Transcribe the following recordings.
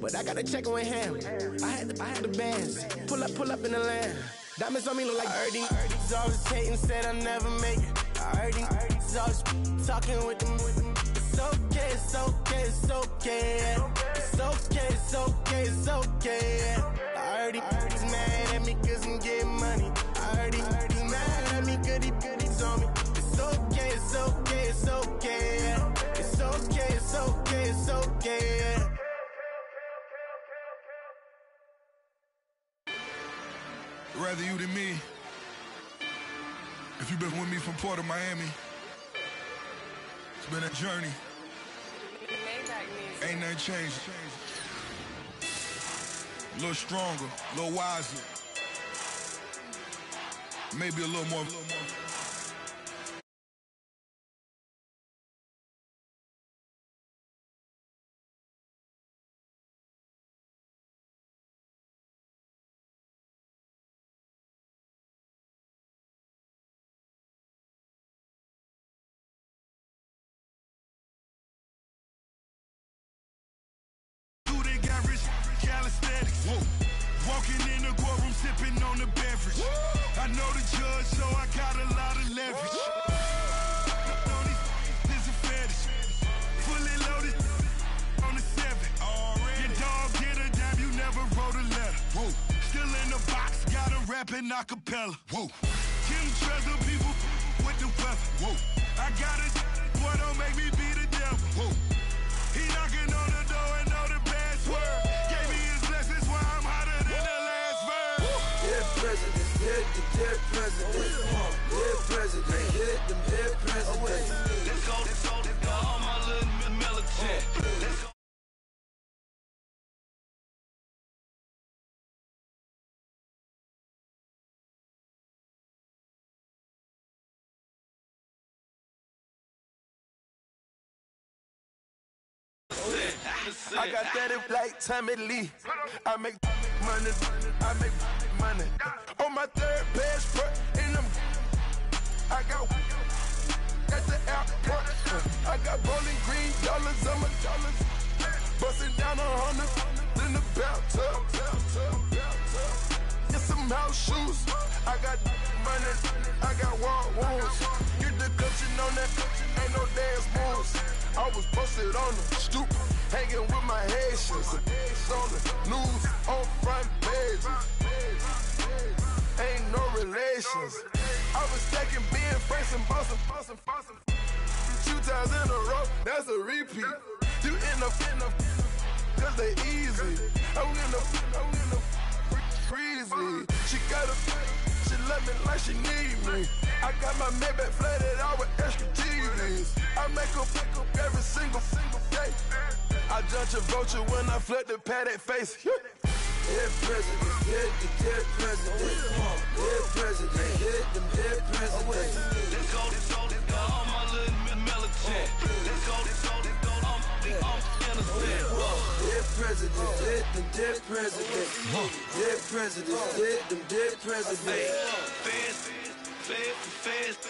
But I got a check with him. I had the bands. Pull up in the land. Diamonds on me look like Birdie. Always hating, said I'll never make it. I heard he's always talking with them. It's okay, it's okay, it's okay. It's okay, it's okay, it's okay. I heard he's mad at me cause I'm getting money. I heard he's mad at me cause he's on me. It's okay, it's okay, it's okay. It's okay, it's okay, it's okay. Rather you than me. If you've been with me from Port of Miami, it's been a journey. Ain't nothing changed. A little stronger, a little wiser. Maybe a little more. Whoa. Walking in the courtroom, sipping on the beverage. I know the judge, so I got a lot of leverage. This a fetish. Fully loaded on the 7. Your dog did a dime, you never wrote a letter. Whoa. Still in the box, got a rapping acapella. Whoa. Kim Treasure, people with the weather. Whoa. I got it, boy, don't make me be the devil. Whoa. He knocking on the door and know the password. Gave me his blessings while I'm hotter than the last verse. Dead presidents, dead presidents. Dead president, them dead presidents. Let's go, all my little militant. Let's go. I got that like Tommy Lee. I make money. On my third passport, and I got at the airport. I got bowling green dollars on my dollars. Busting down 100 in the bathtub. Get some house shoes. I got money. I got war wounds. Get the clutching on that. Ain't no dance moves. I was posted on the stoop, hanging with my Haitians. On the news, on front pages. Ain't no relations. I was stacking being Franks and Boston. 2 times in a row, that's a repeat. You end up, cause they easy. I'm in the freezy. She love me like she need me. I got my Maybach flooded out with extra TVs. I make up every single day. I judge a vulture when I flood the paddock face. Dead presidents, dead presidents. Dead president, them dead presidents. Let's go, all my little militant. Let's go, I'm innocent. Dead presidents, them dead presidents. Dead presidents, them dead presidents. Fast.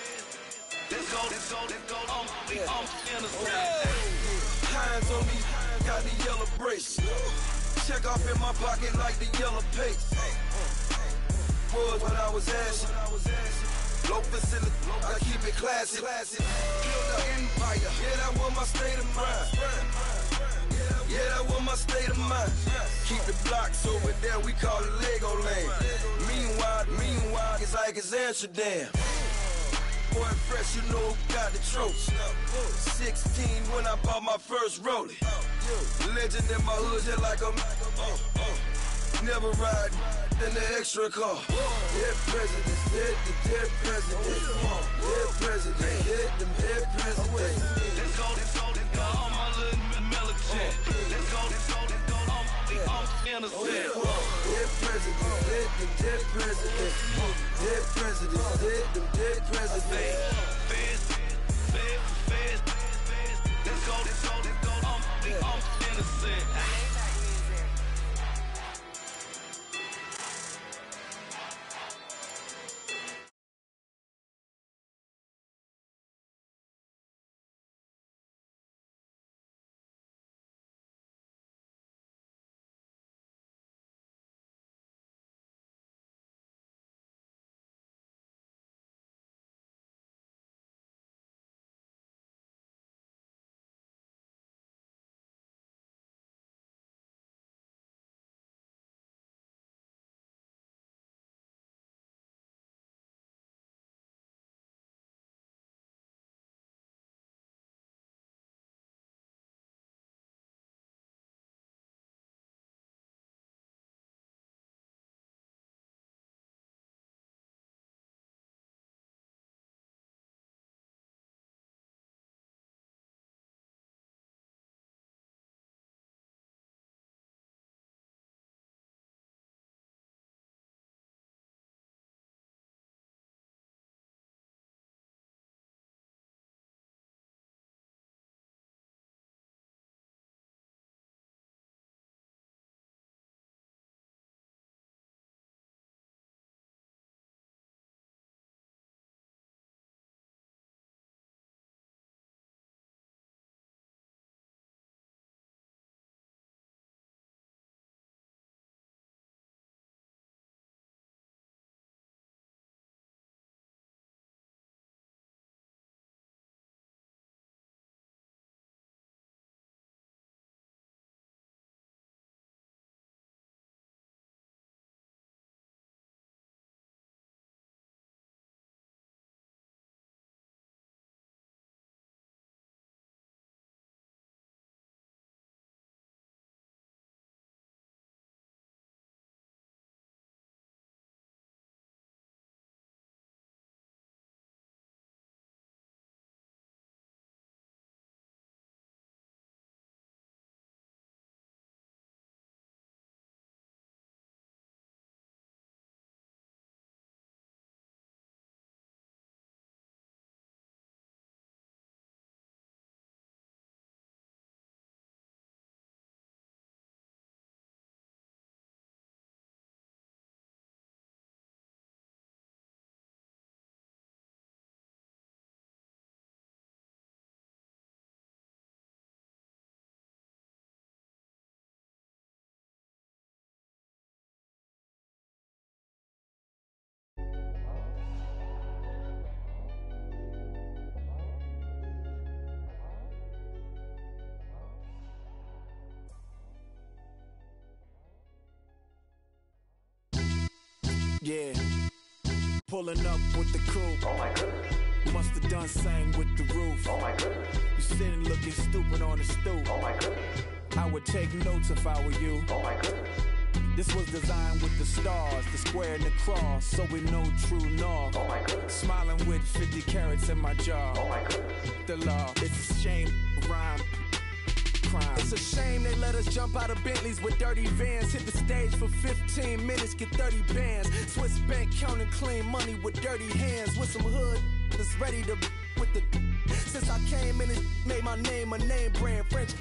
Let's go, I'm innocent. Hands on me, got the yellow brace. Check off in my pocket like the yellow paste. Was what I was asking. Low facility, I keep it classy. Build an empire, yeah, that was my state of mind. Yeah, that was my state of mind. Keep the blocks over there, we call it Lego Land. Meanwhile, it's like it's Amsterdam. Boy, fresh, you know who got the tropes. 16 when I bought my first rollie. Legend in my hood, just like a never ride in the extra car. Dead presidents, dead presidents. Dead president, them dead presidents. Let's go, all my little militant. Let's go, I'm innocent. Dead presidents, them dead presidents. Dead presidents, them dead presidents. Fast. Let's go, I'm innocent. Yeah. Pulling up with the coupe. Oh my goodness. Must have done same with the roof. Oh my goodness. You sitting looking stupid on the stoop. Oh my goodness. I would take notes if I were you. Oh my goodness. This was designed with the stars, the square and the cross, so we know true north. Oh my goodness. Smiling with 50 carats in my jaw. Oh my goodness. The law, it's a shame, rhyme, crime. It's a shame they let us jump out of Bentleys with dirty vans. Hit the stage for 15 minutes, get 30 bands. Swiss bank counting clean money with dirty hands. With some hood that's ready to with the. Since I came in, it made my name a name brand. French.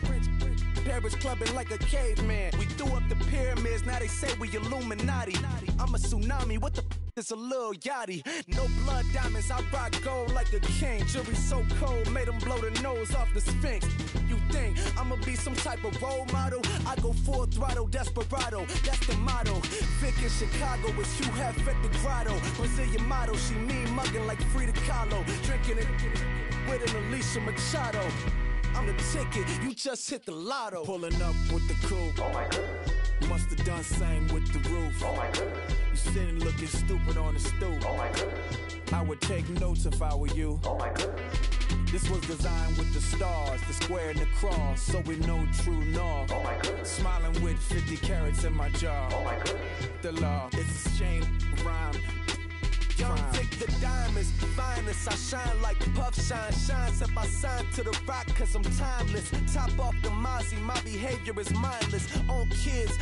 Paris clubbing like a caveman. We threw up the pyramids, now they say we Illuminati. I'm a tsunami, what the is a little yachty. No blood diamonds, I rock gold like a king. Jury so cold, made them blow the nose off the Sphinx. You think I'ma be some type of role model? I go full throttle, desperado, that's the motto. Vic in Chicago is Hugh Hef at the grotto. Brazilian model, she mean mugging like Frida Kahlo. Drinking it with an Alicia Machado. I'm the ticket, you just hit the lotto. Pulling up with the coupe. Oh my goodness. Must have done same with the roof. Oh my goodness. You sitting looking stupid on the stoop. Oh my goodness. I would take notes if I were you. Oh my goodness. This was designed with the stars, the square and the cross, so we know true north. Oh my goodness. Smiling with 50 carats in my jaw. Oh my goodness. The law, it's a shame, rhyme. Young Vic, the diamonds, finest. I shine like Puff Shine. Shines if I sign to the rock, cause I'm timeless. Top off the Mozzie, my behavior is mindless. On kids,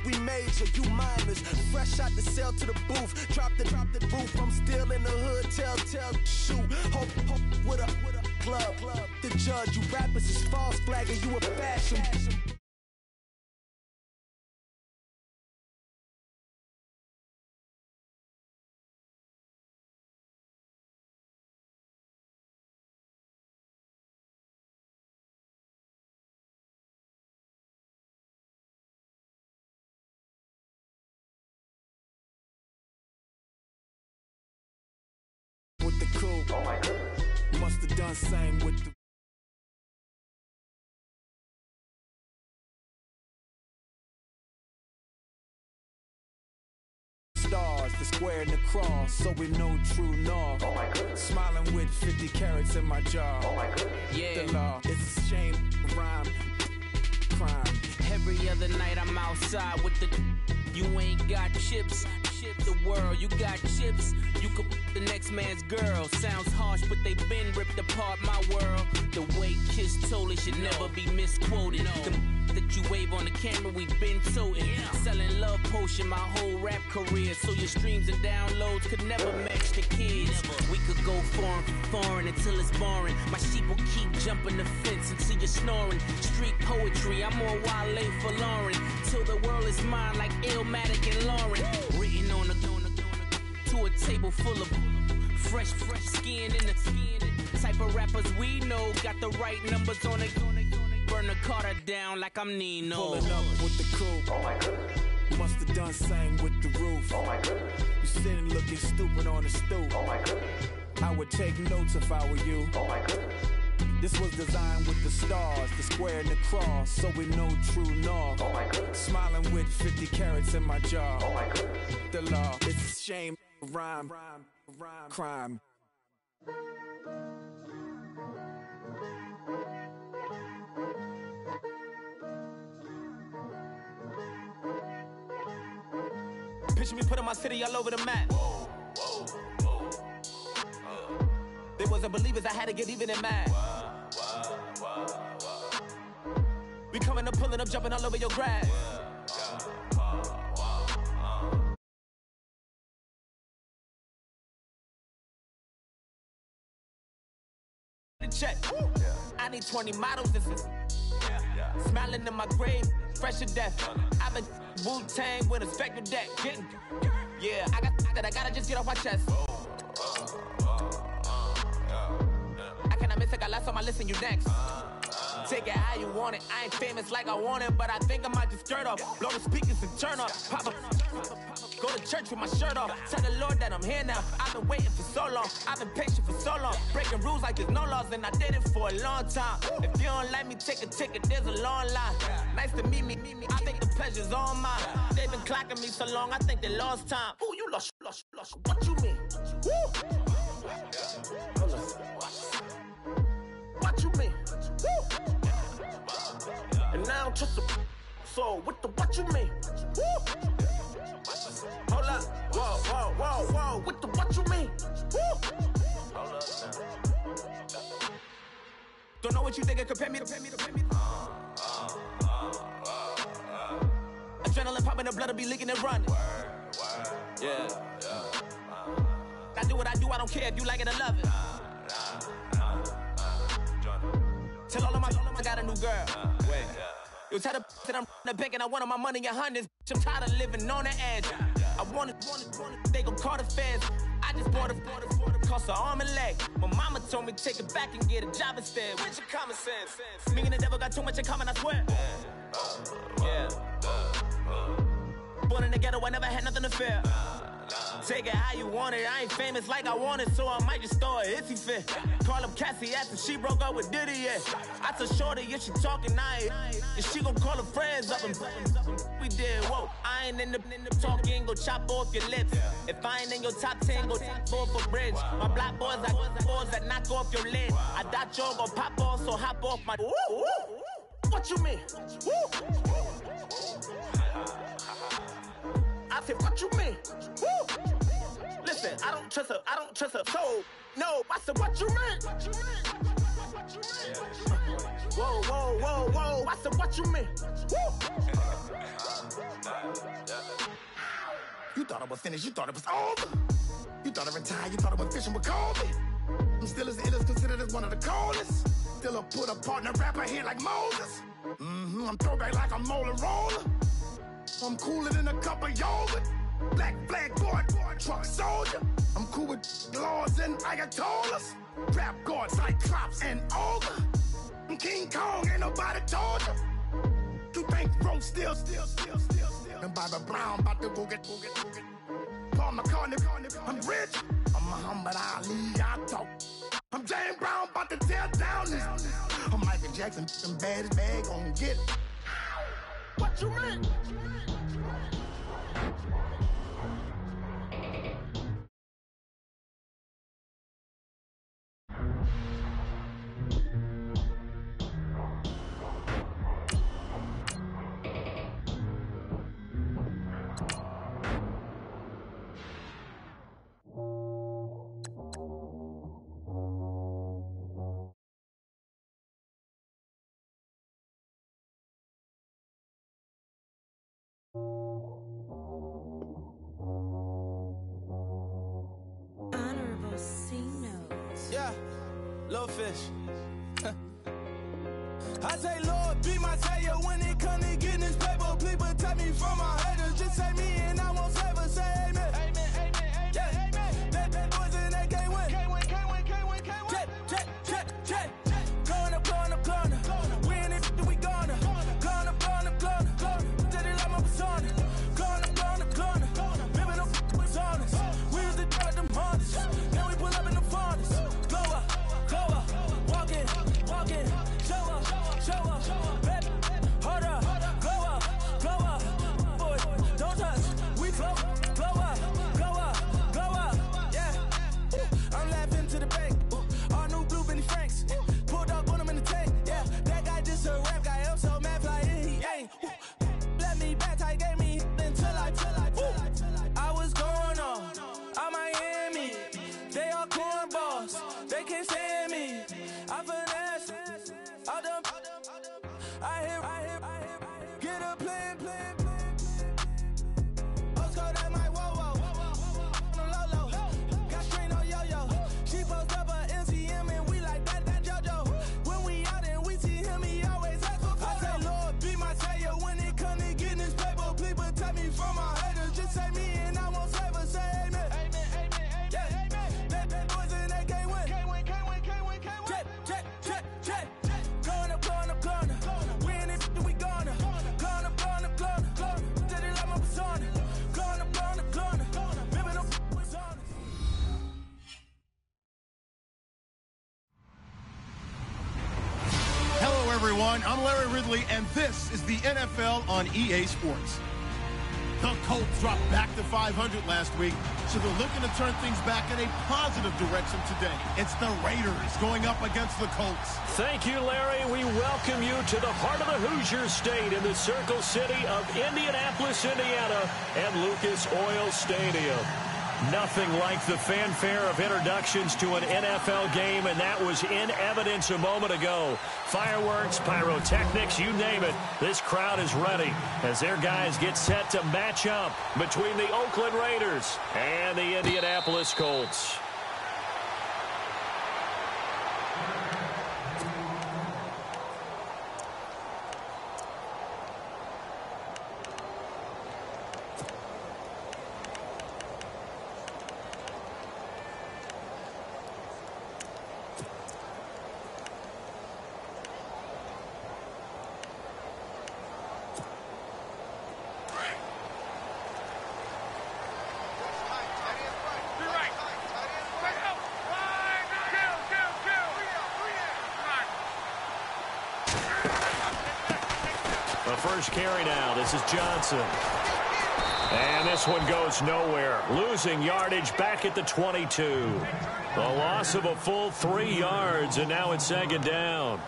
we major, you minors. Fresh out the cell to the booth. Drop the roof, I'm still in the hood. Tell, shoot. Hope, with a club. The judge, you rappers is false flagging, you a fashion. With the coupe. Oh my goodness. Must have done same with the stars, the square and the cross, so we know true north. Oh my goodness. Smiling with 50 carats in my jaw. Oh my goodness. Yeah. The law, it's a shame, rhyme, crime. Every other night I'm outside with the. You ain't got chips. The world, you got chips. You could the next man's girl. Sounds harsh, but they been ripped apart my world. The way Kiss told it should never be misquoted. The that you wave on the camera, we've been toting. Selling love potion my whole rap career. So your streams and downloads could never match the kids. We could go foreign until it's boring. My sheep will keep jumping the fence until you're snoring. Street poetry, I'm more Wale for Lauren. Till the world is mine like Illmatic and Lauren. Written on a to a table full of fresh skin in the type of rappers we know. Got the right numbers on it. Burn the Carter down like I'm Nino. Pulling up with the coupe. Oh my goodness. Must have done same with the roof. Oh my goodness. You sitting looking stupid on the stoop. Oh my goodness. I would take notes if I were you. Oh my goodness. This was designed with the stars, the square and the cross, so we know true north. Oh my goodness. Smiling with 50 carats in my jaw. Oh my goodness. The law, it's a shame, rhyme, crime. Picture me putting my city all over the map. They wasn't believers, I had to get even and mad. We coming up, pulling up, jumping all over your grass. Check. I need 20 models. This is smiling in my grave, fresh to death. I've been Wu-Tang with a spectral deck. Getting, yeah, I got that. I gotta just get off my chest. I cannot miss it. Got last on my list and you next. Take it how you want it. I ain't famous like I want it, but I think I might just skirt off. Blow the speakers and turn up. Pop up. Go to church with my shirt off. Tell the Lord that I'm here now. I've been waiting for so long. I've been patient for so long. Breaking rules like there's no laws, and I did it for a long time. If you don't like me, take a ticket, there's a long line. Nice to meet me. I think the pleasure's all mine. They've been clocking me so long, I think they lost time. Ooh, you lost. What you mean? Woo! What you mean? Woo! And now I'm just a so with the what you mean? Woo! Hold up, whoa, with the what you mean? Woo! Hold up now. Don't know what you think it compare me to. Adrenaline popping, the blood will be leaking and running. Yeah. I do what I do, I don't care if you like it or love it. Tell all of my I got a new girl. Wait. You tell the that I'm the bank and I want my money in hundreds. I'm tired of living on the edge. I want it, they gon' call the feds. I just bought it, cost an arm and leg. My mama told me take it back and get a job instead. Where's your common sense? Me and the devil got too much in common, I swear. Yeah. Born in the ghetto, I never had nothing to fear. Take it how you want it, I ain't famous like I want it, so I might just throw a hissy fit. Call up Cassie after she broke up with Diddy, yeah. I told Shorty if she talking, and she gon' call her friends up and we did, whoa. I ain't in the talking, go chop off your lips. If I ain't in your top 10, go fall for bridge. My black boys like boys that knock off your lid. I thought y'all gon' pop off, so hop off my. What you mean? I said, what you mean? Woo! Listen, I don't trust her, so, no, I said, what you mean? Whoa, I said, what you mean? Woo! You thought I was finished, you thought it was over. You thought I retired, you thought I was fishing with Kobe. I'm still as ill as considered as one of the coldest. Still a put a partner rapper here like Moses. I'm throwback like a molar roller. I'm cooler than a cup of yogurt. Black flag board, truck soldier. I'm cool with laws and Ayatollahs. Rap god, Cyclops and Ogre. I'm King Kong, ain't nobody told you. You think Rose still. And Bobby Brown about to go get. Paul McCartney, I'm rich. I'm Muhammad Ali, I talk. I'm James Brown, about to tear down this. I'm Michael Jackson, them bad as bag, gon' get it. What you mean? Yeah, little fish. I say, Lord, be my savior when it come to getting this paper. Please protect me from my haters. Just say me and I won't save us. Say amen. Amen. Yeah. Amen. That boys and they can't win. Check. Corner. We in it, we gonna. Corner. Tell they like my persona. Corner. Ripping them was honest. We used to drive them hardest. Now we pull up in the farthest. Go up. Walking. Show up. Baby, hold up. Go up. Boy, don't touch. everyone. I'm Larry Ridley, and this is the NFL on EA Sports. The Colts dropped back to 500 last week, so they're looking to turn things back in a positive direction today. It's the Raiders going up against the Colts. Thank you, Larry. We welcome you to the heart of the Hoosier State in the Circle City of Indianapolis, Indiana, and Lucas Oil Stadium. Nothing like the fanfare of introductions to an NFL game, and that was in evidence a moment ago. Fireworks, pyrotechnics, you name it. This crowd is ready as their guys get set to match up between the Oakland Raiders and the Indianapolis Colts. First carry now. This is Johnson. And this one goes nowhere. Losing yardage back at the 22. The loss of a full 3 yards, and now it's second down.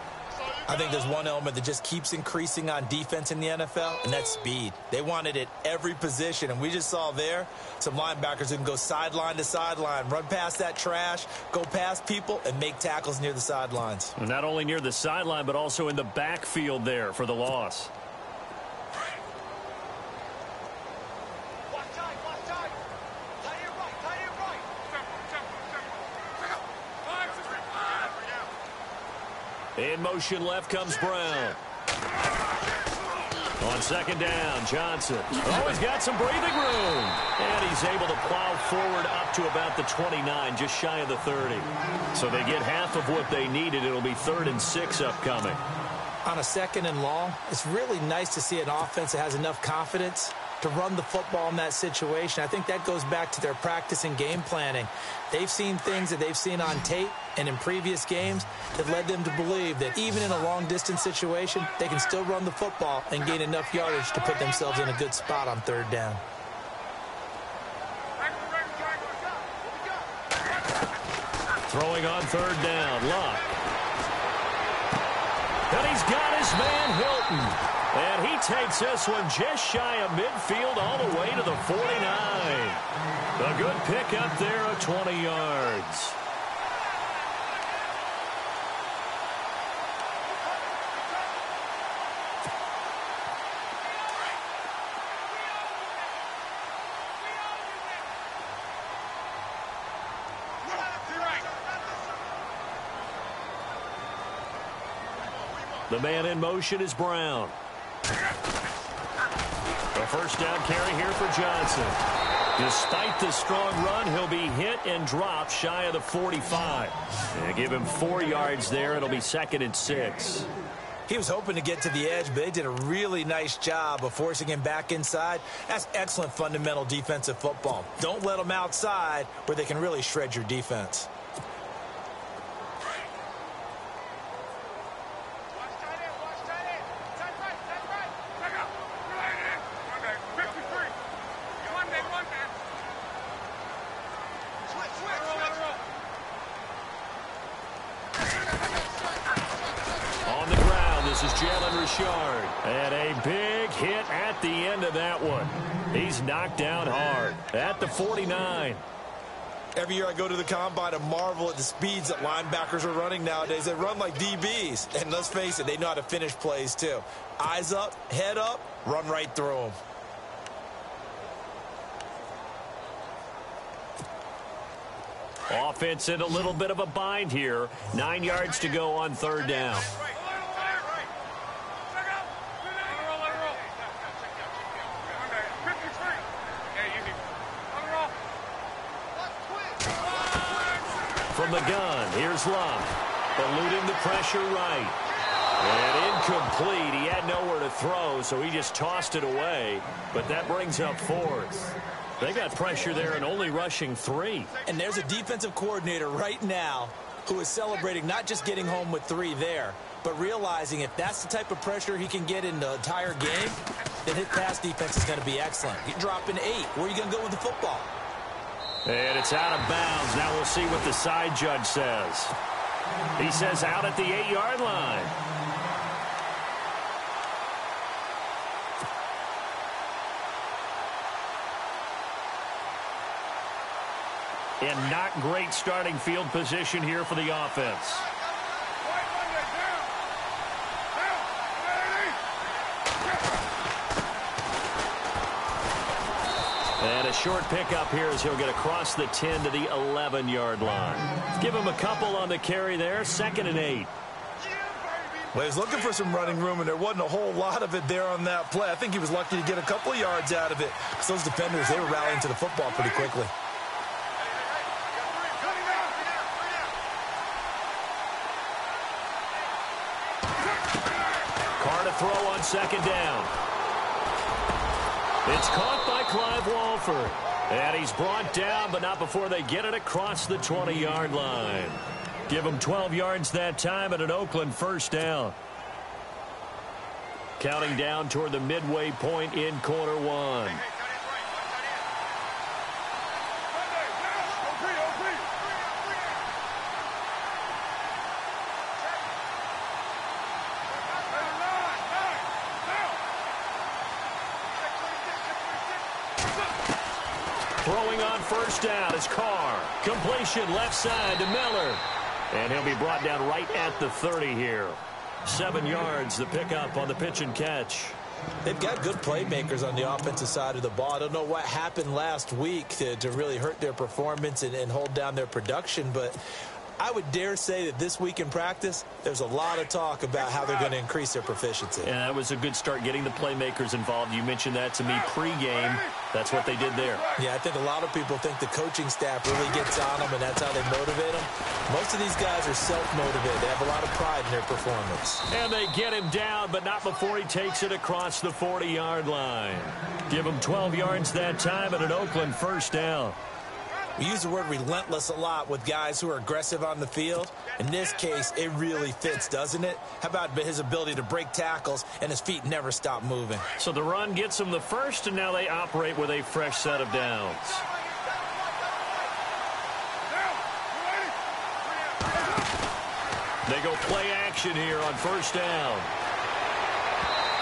I think there's one element that just keeps increasing on defense in the NFL, and that's speed. They want it at every position, and we just saw there some linebackers who can go sideline to sideline, run past that trash, go past people, and make tackles near the sidelines. Not only near the sideline, but also in the backfield there for the loss. In motion left comes Brown. On second down, Johnson. Oh, he's got some breathing room. And he's able to plow forward up to about the 29, just shy of the 30. So they get half of what they needed. It'll be 3rd and 6 upcoming. On a 2nd and long, it's really nice to see an offense that has enough confidence to run the football in that situation. I think that goes back to their practice and game planning. They've seen things that they've seen on tape and in previous games that led them to believe that even in a long-distance situation, they can still run the football and gain enough yardage to put themselves in a good spot on 3rd down. Throwing on 3rd down, Luck. And he's got his man Hilton. And he takes this one just shy of midfield all the way to the 49. A good pick up there of 20 yards. The man in motion is Brown. A first down carry here for Johnson. Despite the strong run, he'll be hit and dropped shy of the 45. And give him 4 yards there. It'll be 2nd and 6. He was hoping to get to the edge, but they did a really nice job of forcing him back inside. That's excellent fundamental defensive football. Don't let them outside where they can really shred your defense. And a big hit at the end of that one. He's knocked down hard at the 49. Every year I go to the combine and marvel at the speeds that linebackers are running nowadays. They run like DBs. And let's face it, they know how to finish plays too. Eyes up, head up, run right through them. Offense in a little bit of a bind here. 9 yards to go on 3rd down. From the gun, here's Luck. Eluding the pressure right. And incomplete. He had nowhere to throw, so he just tossed it away. But that brings up 4th. They got pressure there and only rushing 3. And there's a defensive coordinator right now who is celebrating not just getting home with 3 there, but realizing if that's the type of pressure he can get in the entire game, then his pass defense is going to be excellent. You're dropping 8. Where are you going to go with the football? And it's out of bounds. Now we'll see what the side judge says. He says out at the 8-yard line. And not great starting field position here for the offense. And a short pickup here as he'll get across the 10 to the 11-yard line. Give him a couple on the carry there. 2nd and 8. Well, he was looking for some running room, and there wasn't a whole lot of it there on that play. I think he was lucky to get a couple of yards out of it. Because those defenders, they were rallying to the football pretty quickly. Carr to throw on 2nd down. It's caught by Clive Walford. And he's brought down, but not before they get it across the 20-yard line. Give him 12 yards that time at an Oakland 1st down. Counting down toward the midway point in quarter 1. Throwing on 1st down is Carr. Completion left side to Miller. And he'll be brought down right at the 30 here. 7 yards, the pickup on the pitch and catch. They've got good playmakers on the offensive side of the ball. I don't know what happened last week to really hurt their performance and hold down their production, but I would dare say that this week in practice, there's a lot of talk about how they're going to increase their proficiency. And that was a good start getting the playmakers involved. You mentioned that to me pregame. That's what they did there. Yeah, I think a lot of people think the coaching staff really gets on them, and that's how they motivate them. Most of these guys are self-motivated. They have a lot of pride in their performance. And they get him down, but not before he takes it across the 40-yard line. Give him 12 yards that time at an Oakland 1st down. We use the word relentless a lot with guys who are aggressive on the field. In this case, it really fits, doesn't it? How about his ability to break tackles and his feet never stop moving? So the run gets them the 1st, and now they operate with a fresh set of downs. They go play action here on 1st down.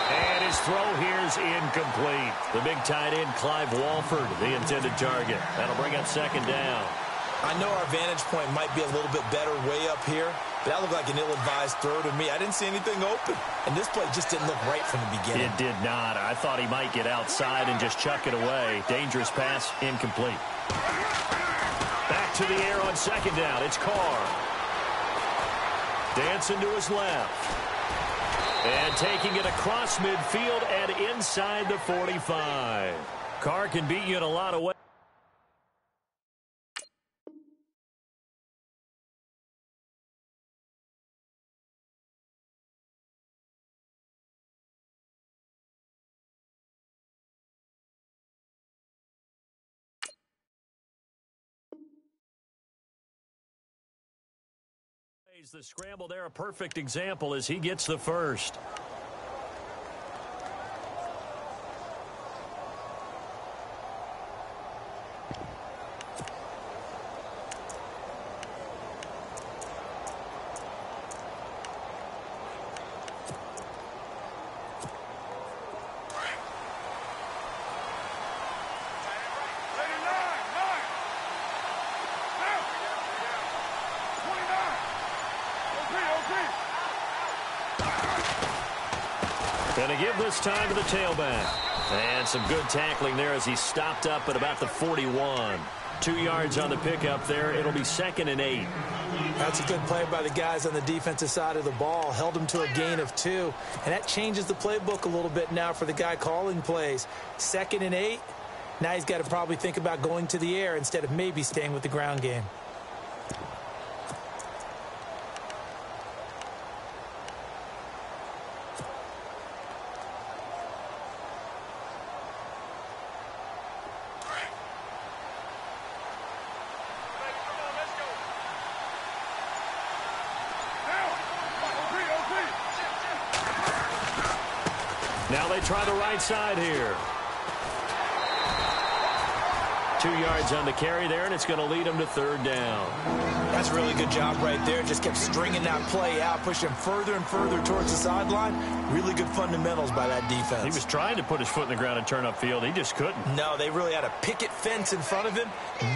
And his throw here's incomplete. The big tight end, Clive Walford, the intended target. That'll bring up 2nd down. I know our vantage point might be a little bit better way up here, but that looked like an ill-advised throw to me. I didn't see anything open, and this play just didn't look right from the beginning. It did not. I thought he might get outside and just chuck it away. Dangerous pass, incomplete. Back to the air on 2nd down. It's Carr. Dancing to his left. And taking it across midfield and inside the 45. Carr can beat you in a lot of ways. The scramble there, a perfect example as he gets the 1st. Going to give this time to the tailback. And some good tackling there as he stopped up at about the 41. 2 yards on the pickup there. It'll be 2nd and 8. That's a good play by the guys on the defensive side of the ball. Held him to a gain of 2. And that changes the playbook a little bit now for the guy calling plays. 2nd and 8. Now he's got to probably think about going to the air instead of maybe staying with the ground game. Now they try the right side here. 2 yards on the carry there, and it's going to lead them to 3rd down. That's a really good job right there. Just kept stringing that play out, pushing him further and further towards the sideline. Really good fundamentals by that defense. He was trying to put his foot in the ground and turn upfield. He just couldn't. No, they really had a picket fence in front of him.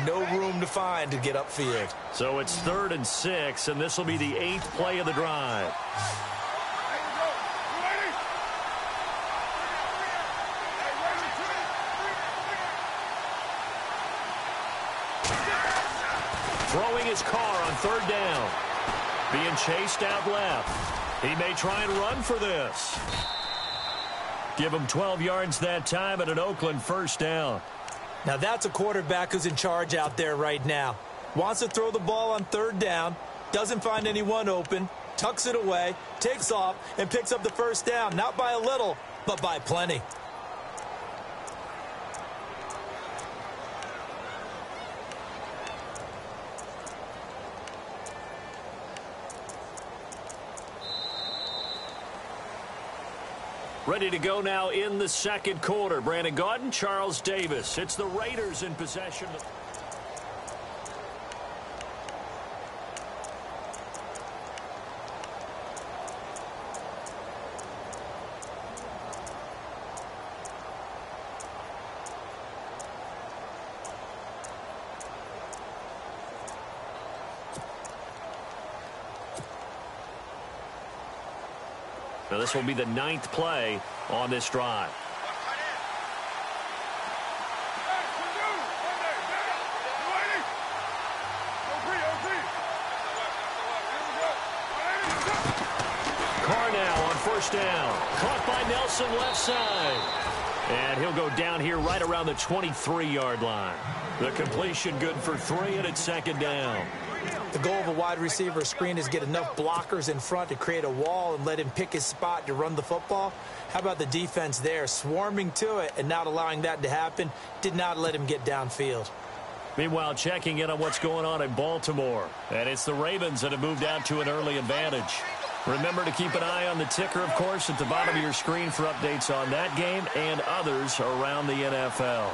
No room to find to get upfield. So it's 3rd and 6, and this will be the 8th play of the drive. Throwing his car on 3rd down. Being chased out left. He may try and run for this. Give him 12 yards that time and an Oakland 1st down. Now that's a quarterback who's in charge out there right now. Wants to throw the ball on 3rd down. Doesn't find anyone open. Tucks it away. Takes off and picks up the 1st down. Not by a little, but by plenty. Ready to go now in the 2nd quarter. Brandon Gaudin, Charles Davis. It's the Raiders in possession. Now this will be the 9th play on this drive. Carr now on 1st down. Caught by Nelson left side. And he'll go down here right around the 23-yard line. The completion good for 3, and it's 2nd down. The goal of a wide receiver screen is get enough blockers in front to create a wall and let him pick his spot to run the football. How about the defense there? Swarming to it and not allowing that to happen. Did not let him get downfield. Meanwhile, checking in on what's going on in Baltimore. And it's the Ravens that have moved out to an early advantage. Remember to keep an eye on the ticker, of course, at the bottom of your screen for updates on that game and others around the NFL.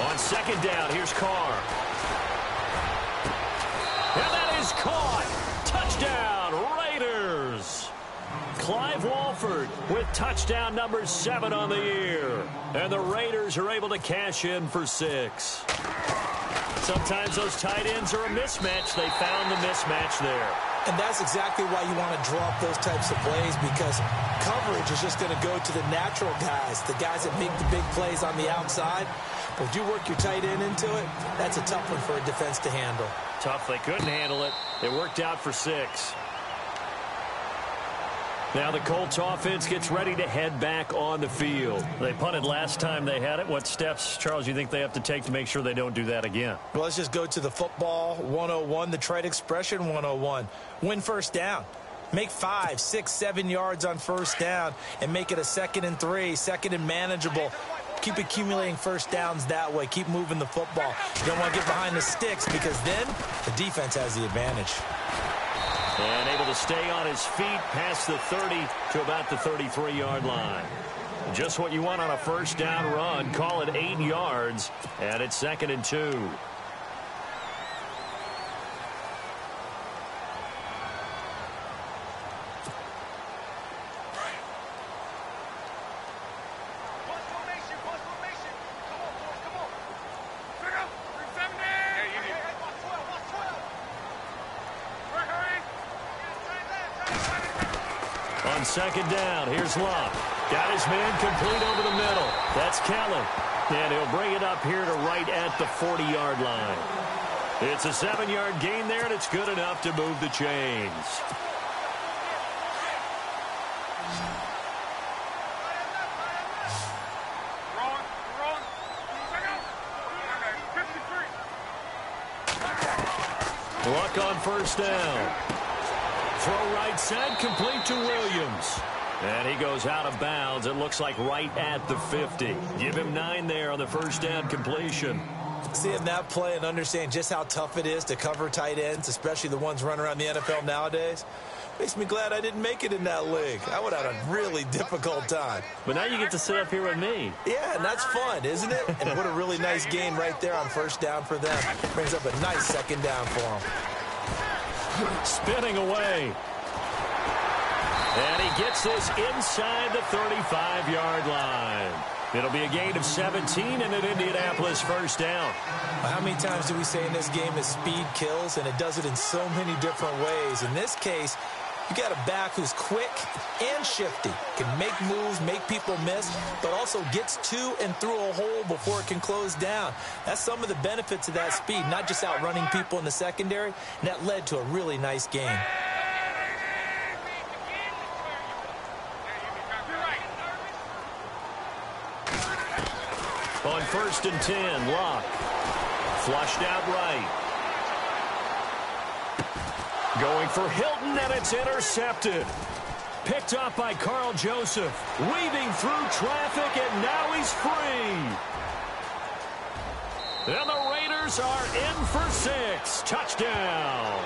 On 2nd down, here's Carr. And that is caught. Touchdown, Raiders. Clive Walford with touchdown number 7 on the year. And the Raiders are able to cash in for 6. Sometimes those tight ends are a mismatch. They found the mismatch there. And that's exactly why you want to draw up those types of plays, because coverage is just going to go to the natural guys, the guys that make the big plays on the outside. But if you work your tight end into it, that's a tough one for a defense to handle. Tough. They couldn't handle it. It worked out for 6. Now the Colts offense gets ready to head back on the field. They punted last time they had it. What steps, Charles, you think they have to take to make sure they don't do that again? Well, let's just go to the football 101, the trade expression 101. Win 1st down. Make 5, 6, 7 yards on 1st down and make it a 2nd and 3, 2nd and manageable. Keep accumulating 1st downs that way. Keep moving the football. You don't want to get behind the sticks because then the defense has the advantage. And able to stay on his feet past the 30 to about the 33-yard line. Just what you want on a 1st down run. Call it 8 yards, and it's 2nd and 2. On 2nd down, here's Love. Got his man complete over the middle. That's Kelly. And he'll bring it up here to right at the 40-yard line. It's a 7-yard gain there, and it's good enough to move the chains. Luck on 1st down. Throw right side, complete to Williams. And he goes out of bounds. It looks like right at the 50. Give him 9 there on the 1st down completion. Seeing that play and understanding just how tough it is to cover tight ends, especially the ones running around the NFL nowadays, makes me glad I didn't make it in that league. I would have had a really difficult time. But now you get to sit up here with me. Yeah, and that's fun, isn't it? And what a really nice game right there on first down for them. Brings up a nice second down for them. Spinning away. And he gets this inside the 35-yard line. It'll be a gain of 17 and an Indianapolis first down. How many times do we say in this game that speed kills, and it does it in so many different ways? In this case, you got a back who's quick and shifty, can make moves, make people miss, but also gets to and through a hole before it can close down. That's some of the benefits of that speed, not just outrunning people in the secondary, and that led to a really nice game. On 1st and 10, Locke. Flushed out right. Going for Hilton, and it's intercepted. Picked up by Carl Joseph. Weaving through traffic, and now he's free. And the Raiders are in for 6. Touchdown.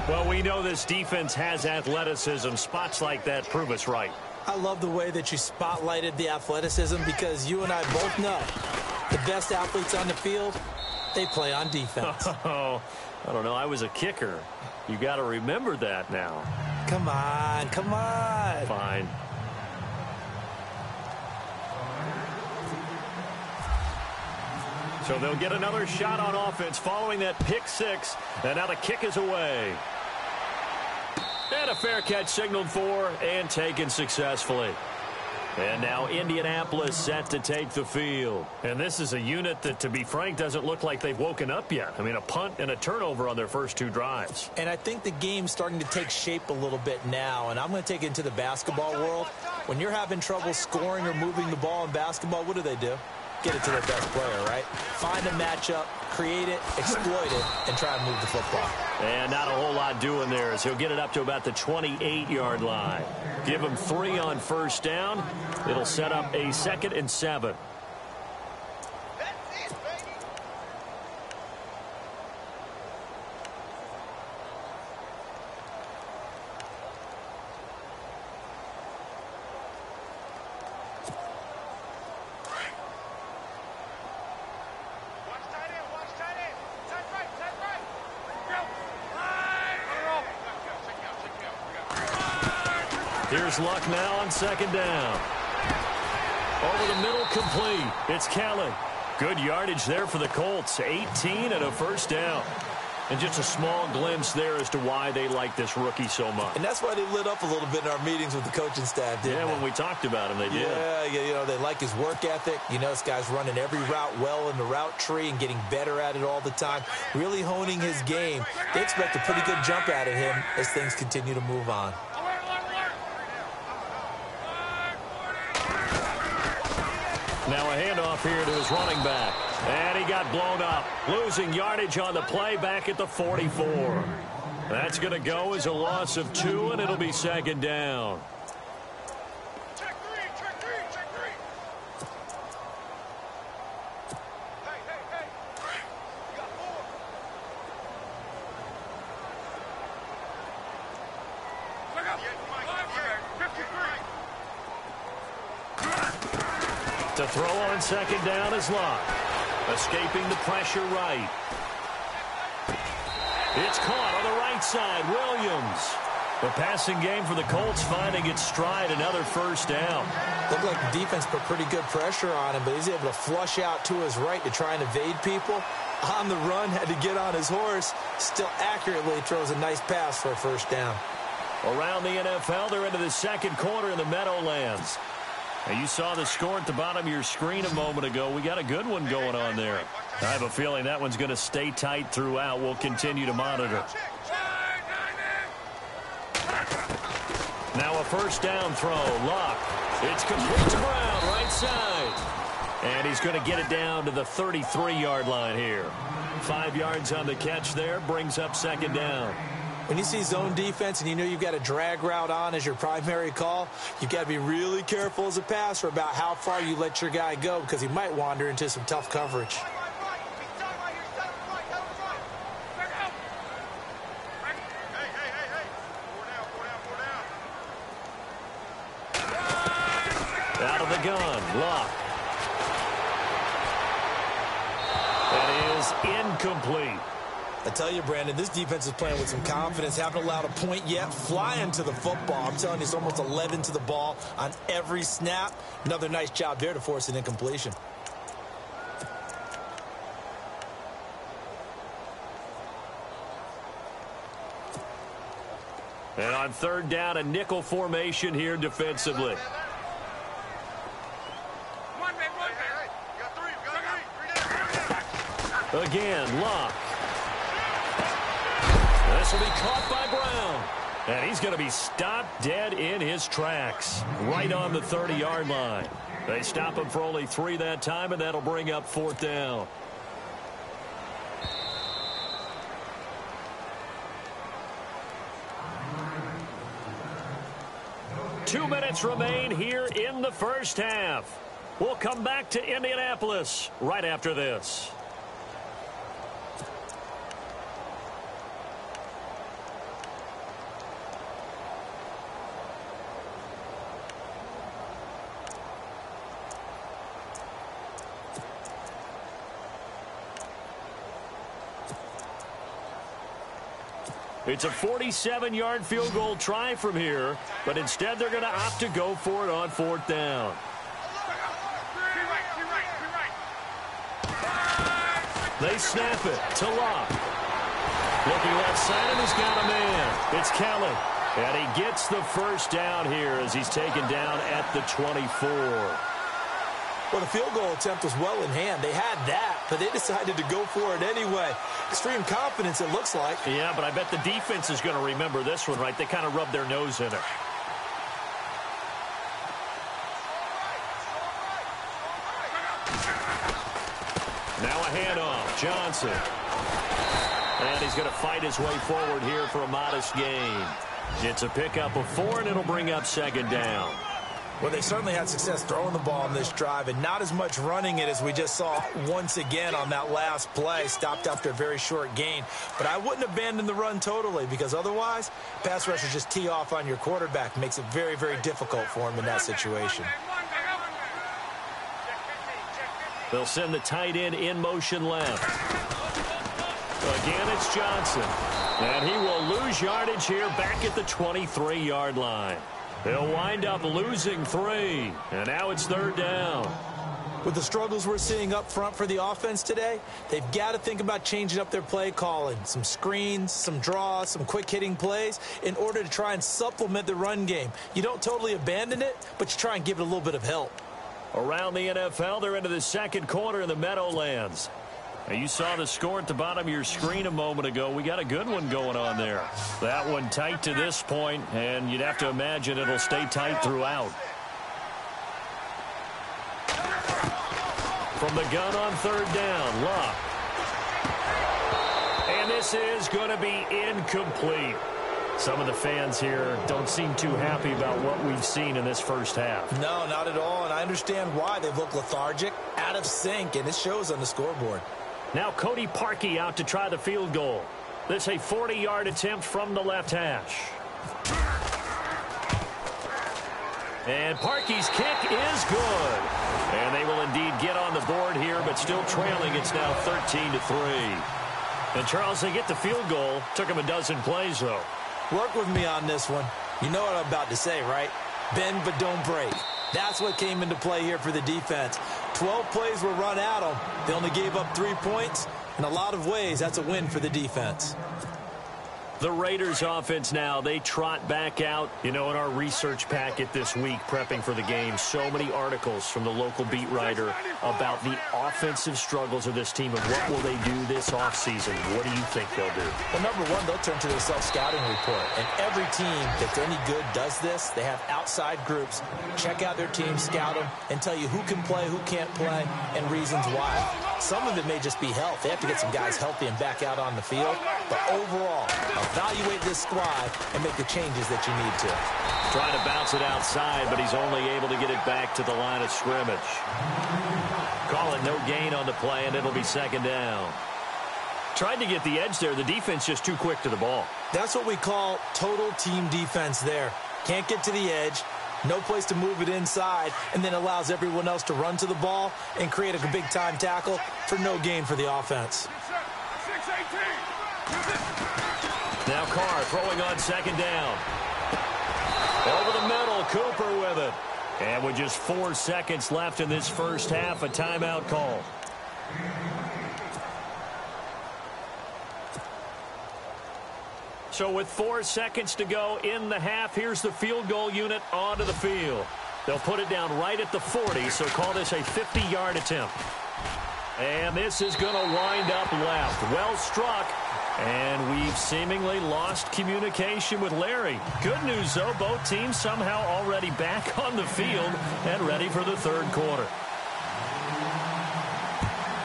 Well, we know this defense has athleticism. Spots like that prove us right. I love the way that you spotlighted the athleticism, because you and I both know the best athletes on the field, they play on defense. Oh, I don't know. I was a kicker. You got to remember that now. Come on, come on. Fine. So they'll get another shot on offense following that pick 6, and now the kick is away. And a fair catch signaled for and taken successfully. And now Indianapolis set to take the field. And this is a unit that, to be frank, doesn't look like they've woken up yet. I mean, a punt and a turnover on their first 2 drives. And I think the game's starting to take shape a little bit now. And I'm going to take it into the basketball world. When you're having trouble scoring or moving the ball in basketball, what do? Get it to their best player, right? Find a matchup, create it, exploit it, and try and move the football. And not a whole lot doing there, as he'll get it up to about the 28-yard line. Give him 3 on first down. It'll set up a 2nd and 7. Here's Luck now on 2nd down. Over the middle, complete. It's Kelly. Good yardage there for the Colts. 18 and a first down. And just a small glimpse there as to why they like this rookie so much. And that's why they lit up a little bit in our meetings with the coaching staff, didn't they? Yeah, when we talked about him, they did. Yeah, they like his work ethic. This guy's running every route well in the route tree and getting better at it all the time. Really honing his game. They expect a pretty good jump out of him as things continue to move on. Now a handoff here to his running back. And he got blown up. Losing yardage on the play back at the 44. That's going to go as a loss of 2, and it'll be 2nd down. Check three. Hey. You got 4. Check out. 53. To throw on 2nd down is Locke. Escaping the pressure right. It's caught on the right side. Williams. The passing game for the Colts finding its stride. Another first down. Looked like the defense put pretty good pressure on him, but he's able to flush out to his right to try and evade people. On the run, had to get on his horse. Still accurately throws a nice pass for a first down. Around the NFL, they're into the 2nd quarter in the Meadowlands. Now, you saw the score at the bottom of your screen a moment ago. We got a good one going on there. I have a feeling that one's going to stay tight throughout. We'll continue to monitor. Now a first down throw. Locke. It's complete to Brown, right side. And he's going to get it down to the 33-yard line here. 5 yards on the catch there. Brings up 2nd down. When you see zone defense and you know you've got a drag route on as your primary call, you've got to be really careful as a passer about how far you let your guy go because he might wander into some tough coverage. Out of the gun, Locke. That is incomplete. I tell you, Brandon, this defense is playing with some confidence. Haven't allowed a point yet. Flying to the football. I'm telling you, it's almost 11 to the ball on every snap. Another nice job there to force an incompletion. And on third down, a nickel formation here defensively. Again, Locke. This will be caught by Brown. And he's going to be stopped dead in his tracks. Right on the 30-yard line. They stop him for only 3 that time, and that'll bring up 4th down. Two minutes remain here in the first half. We'll come back to Indianapolis right after this. It's a 47-yard field goal try from here, but instead they're going to opt to go for it on 4th down. They snap it to Locke. Looking left side, and he's got a man. It's Kelly. And he gets the first down here as he's taken down at the 24. Well, the field goal attempt was well in hand. They had that, but they decided to go for it anyway. Extreme confidence, it looks like. Yeah, but I bet the defense is going to remember this one, right? They kind of rubbed their nose in it. Now a handoff. Johnson. And he's going to fight his way forward here for a modest gain. It's a pickup of 4, and it'll bring up 2nd down. Well, they certainly had success throwing the ball on this drive and not as much running it as we just saw once again on that last play. Stopped after a very short gain. But I wouldn't abandon the run totally because otherwise, pass rushers just tee off on your quarterback. Makes it very, very difficult for him in that situation. They'll send the tight end in motion left. Again, it's Johnson. And he will lose yardage here back at the 23-yard line. They'll wind up losing 3, and now it's 3rd down. With the struggles we're seeing up front for the offense today, they've got to think about changing up their play calling. Some screens, some draws, some quick-hitting plays in order to try and supplement the run game. You don't totally abandon it, but you try and give it a little bit of help. Around the NFL, they're into the second quarter in the Meadowlands. Now, you saw the score at the bottom of your screen a moment ago. We got a good one going on there. That one tight to this point, and you'd have to imagine it'll stay tight throughout. From the gun on 3rd down, Locke. And this is going to be incomplete. Some of the fans here don't seem too happy about what we've seen in this first half. No, not at all, and I understand why. They've looked lethargic, out of sync, and it shows on the scoreboard. Now Cody Parkey out to try the field goal. This a 40-yard attempt from the left hash. And Parkey's kick is good. And they will indeed get on the board here, but still trailing. It's now 13-3. And Charles, they get the field goal. Took them a dozen plays, though. Work with me on this one. You know what I'm about to say, right? Bend but don't break. That's what came into play here for the defense. 12 plays were run at them. They only gave up 3 points. In a lot of ways, that's a win for the defense. The Raiders offense now, they trot back out. You know, in our research packet this week, prepping for the game, so many articles from the local beat writer about the offensive struggles of this team and what will they do this offseason. What do you think they'll do? Well, number one, they'll turn to their self-scouting report. And every team that's any good does this. They have outside groups. Check out their team, scout them, and tell you who can play, who can't play, and reasons why. Some of it may just be health. They have to get some guys healthy and back out on the field. But overall, evaluate this squad and make the changes that you need to. Trying to bounce it outside, but he's only able to get it back to the line of scrimmage. Call it no gain on the play, and it'll be second down. Tried to get the edge there. The defense just too quick to the ball. That's what we call total team defense there. Can't get to the edge, no place to move it inside, and then allows everyone else to run to the ball and create a big-time tackle for no gain for the offense. Now Carr throwing on second down. Over the middle, Cooper with it. And with just 4 seconds left in this first half, a timeout call. So with 4 seconds to go in the half, here's the field goal unit onto the field. They'll put it down right at the 40, so call this a 50-yard attempt. And this is going to wind up left. Well struck, and we've seemingly lost communication with Larry. Good news, though, both teams somehow already back on the field and ready for the third quarter.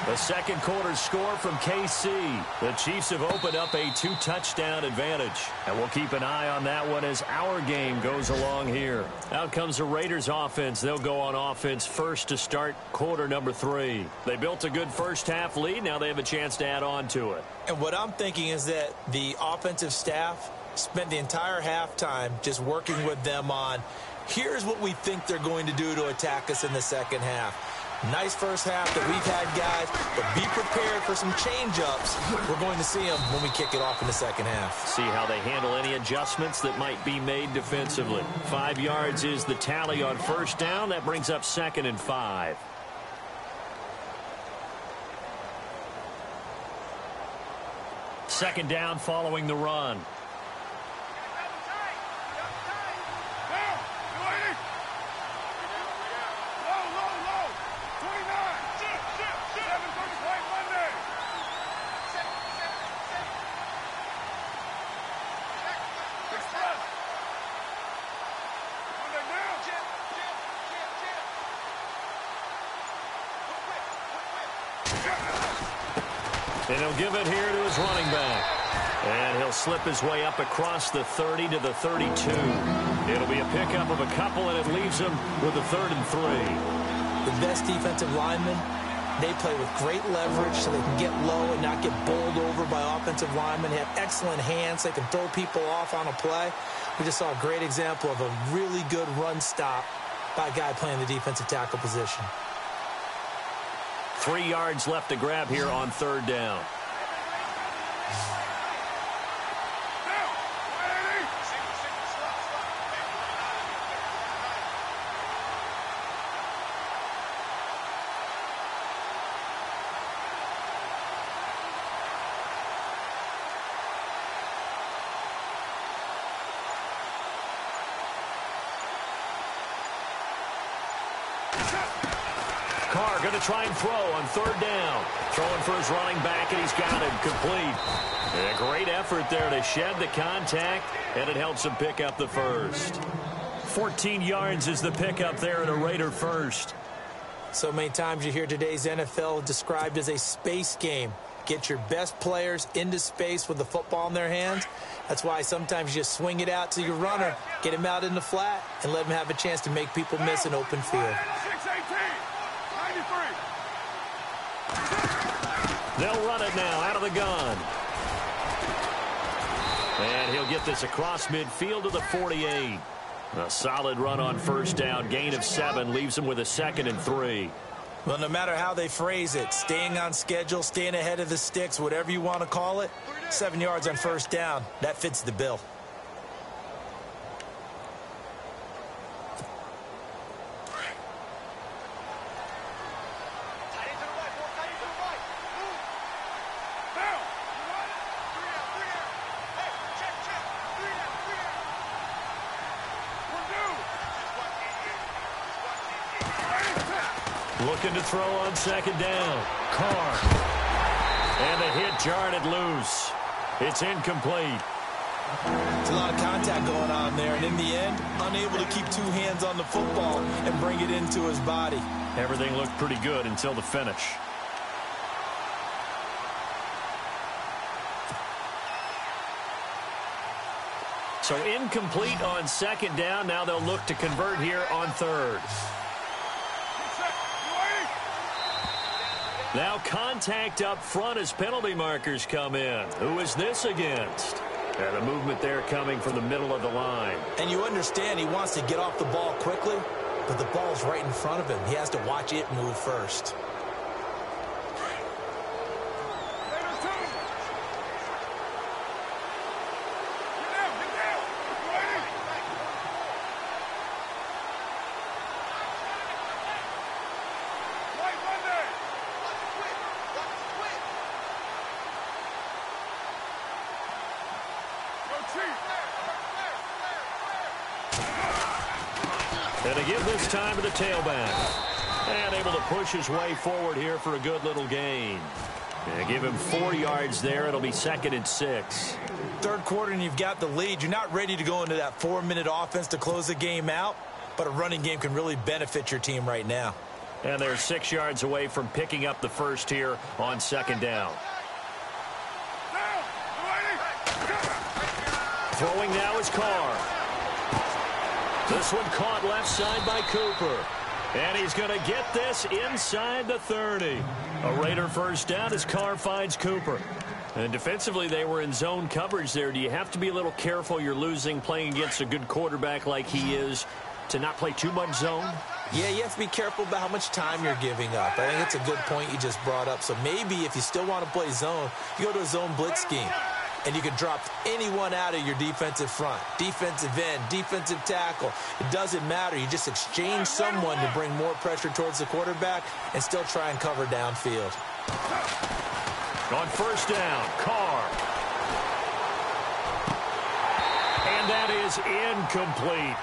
The second quarter score from KC. The Chiefs have opened up a 2-touchdown advantage. And we'll keep an eye on that one as our game goes along here. Out comes the Raiders offense. They'll go on offense first to start quarter number 3. They built a good first half lead. Now they have a chance to add on to it. And what I'm thinking is that the offensive staff spent the entire halftime just working with them on, here's what we think they're going to do to attack us in the second half. Nice first half that we've had, guys, but be prepared for some change-ups. We're going to see them when we kick it off in the second half. See how they handle any adjustments that might be made defensively. 5 yards is the tally on first down. That brings up 2nd and 5. Second down following the run. And he'll give it here to his running back. And he'll slip his way up across the 30 to the 32. It'll be a pickup of a couple, and it leaves him with a 3rd and 3. The best defensive linemen, they play with great leverage so they can get low and not get bowled over by offensive linemen. They have excellent hands. They can throw people off on a play. We just saw a great example of a really good run stop by a guy playing the defensive tackle position. 3 yards left to grab here on 3rd down. Carr going to try and throw on 3rd down. Throwing for his running back, and he's got it complete. A great effort there to shed the contact, and it helps him pick up the first. 14 yards is the pickup there at a Raider first. So many times you hear today's NFL described as a space game. Get your best players into space with the football in their hands. That's why sometimes you just swing it out to your runner, get him out in the flat, and let him have a chance to make people miss an open field. They'll run it now out of the gun. And he'll get this across midfield to the 48. A solid run on first down. Gain of 7 leaves him with a 2nd and 3. Well, no matter how they phrase it, staying on schedule, staying ahead of the sticks, whatever you want to call it, 7 yards on first down, that fits the bill. Looking to throw on 2nd down. Carr. And the hit jarred it loose. It's incomplete. It's a lot of contact going on there, and in the end, unable to keep 2 hands on the football and bring it into his body. Everything looked pretty good until the finish. So incomplete on second down. Now they'll look to convert here on third. Now contact up front as penalty markers come in. Who is this against? And the movement there coming from the middle of the line. And you understand he wants to get off the ball quickly, but the ball's right in front of him. He has to watch it move first. And to give this time to the tailback. And able to push his way forward here for a good little gain. And give him 4 yards there. It'll be 2nd and 6. Third quarter and you've got the lead. You're not ready to go into that 4-minute offense to close the game out. But a running game can really benefit your team right now. And they're 6 yards away from picking up the first here on second down. Throwing now is Carr. This one caught left side by Cooper. And he's going to get this inside the 30. A Raider first down as Carr finds Cooper. And defensively, they were in zone coverage there. Do you have to be a little careful? You're losing playing against a good quarterback like he is to not play too much zone? Yeah, you have to be careful about how much time you're giving up. I think it's a good point you just brought up. So maybe if you still want to play zone, you go to a zone blitz scheme. And you can drop anyone out of your defensive front. Defensive end, defensive tackle. It doesn't matter. You just exchange someone to bring more pressure towards the quarterback and still try and cover downfield. On first down, Carr. And that is incomplete.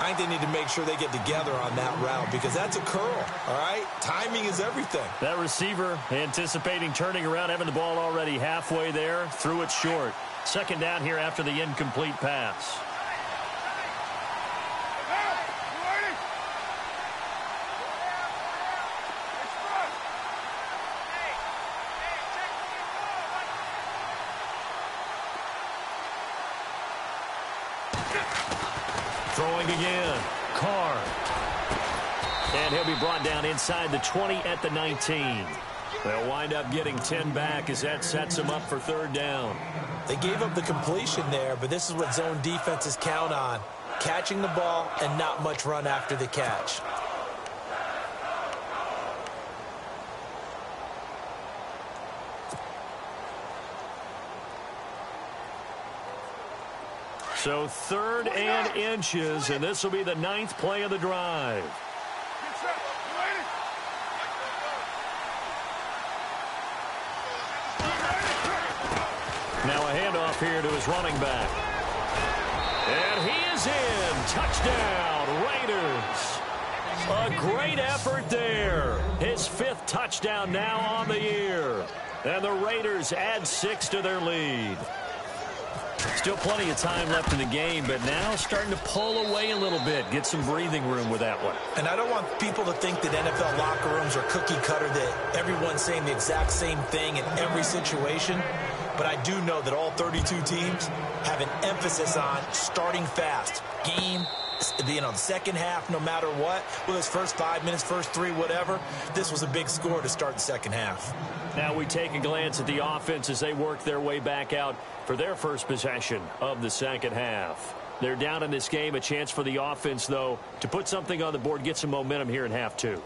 I think they need to make sure they get together on that route because that's a curl, all right? Timing is everything. That receiver anticipating turning around, having the ball already halfway there, threw it short. Second down here after the incomplete pass. Throwing again, Carr. And he'll be brought down inside the 20 at the 19. They'll wind up getting 10 back as that sets them up for third down. They gave up the completion there, but this is what zone defenses count on. Catching the ball and not much run after the catch. So 3rd and inches, and this will be the 9th play of the drive. Now a handoff here to his running back. And he is in. Touchdown, Raiders. A great effort there. His 5th touchdown now on the year. And the Raiders add 6 to their lead. Still plenty of time left in the game, but now starting to pull away a little bit. Get some breathing room with that one. And I don't want people to think that NFL locker rooms are cookie cutter, that everyone's saying the exact same thing in every situation. But I do know that all 32 teams have an emphasis on starting fast. Game, the second half, no matter what. Whether it's first 5 minutes, first 3, whatever. This was a big score to start the second half. Now we take a glance at the offense as they work their way back out for their first possession of the second half. They're down in this game. A chance for the offense, though, to put something on the board, get some momentum here in half 2.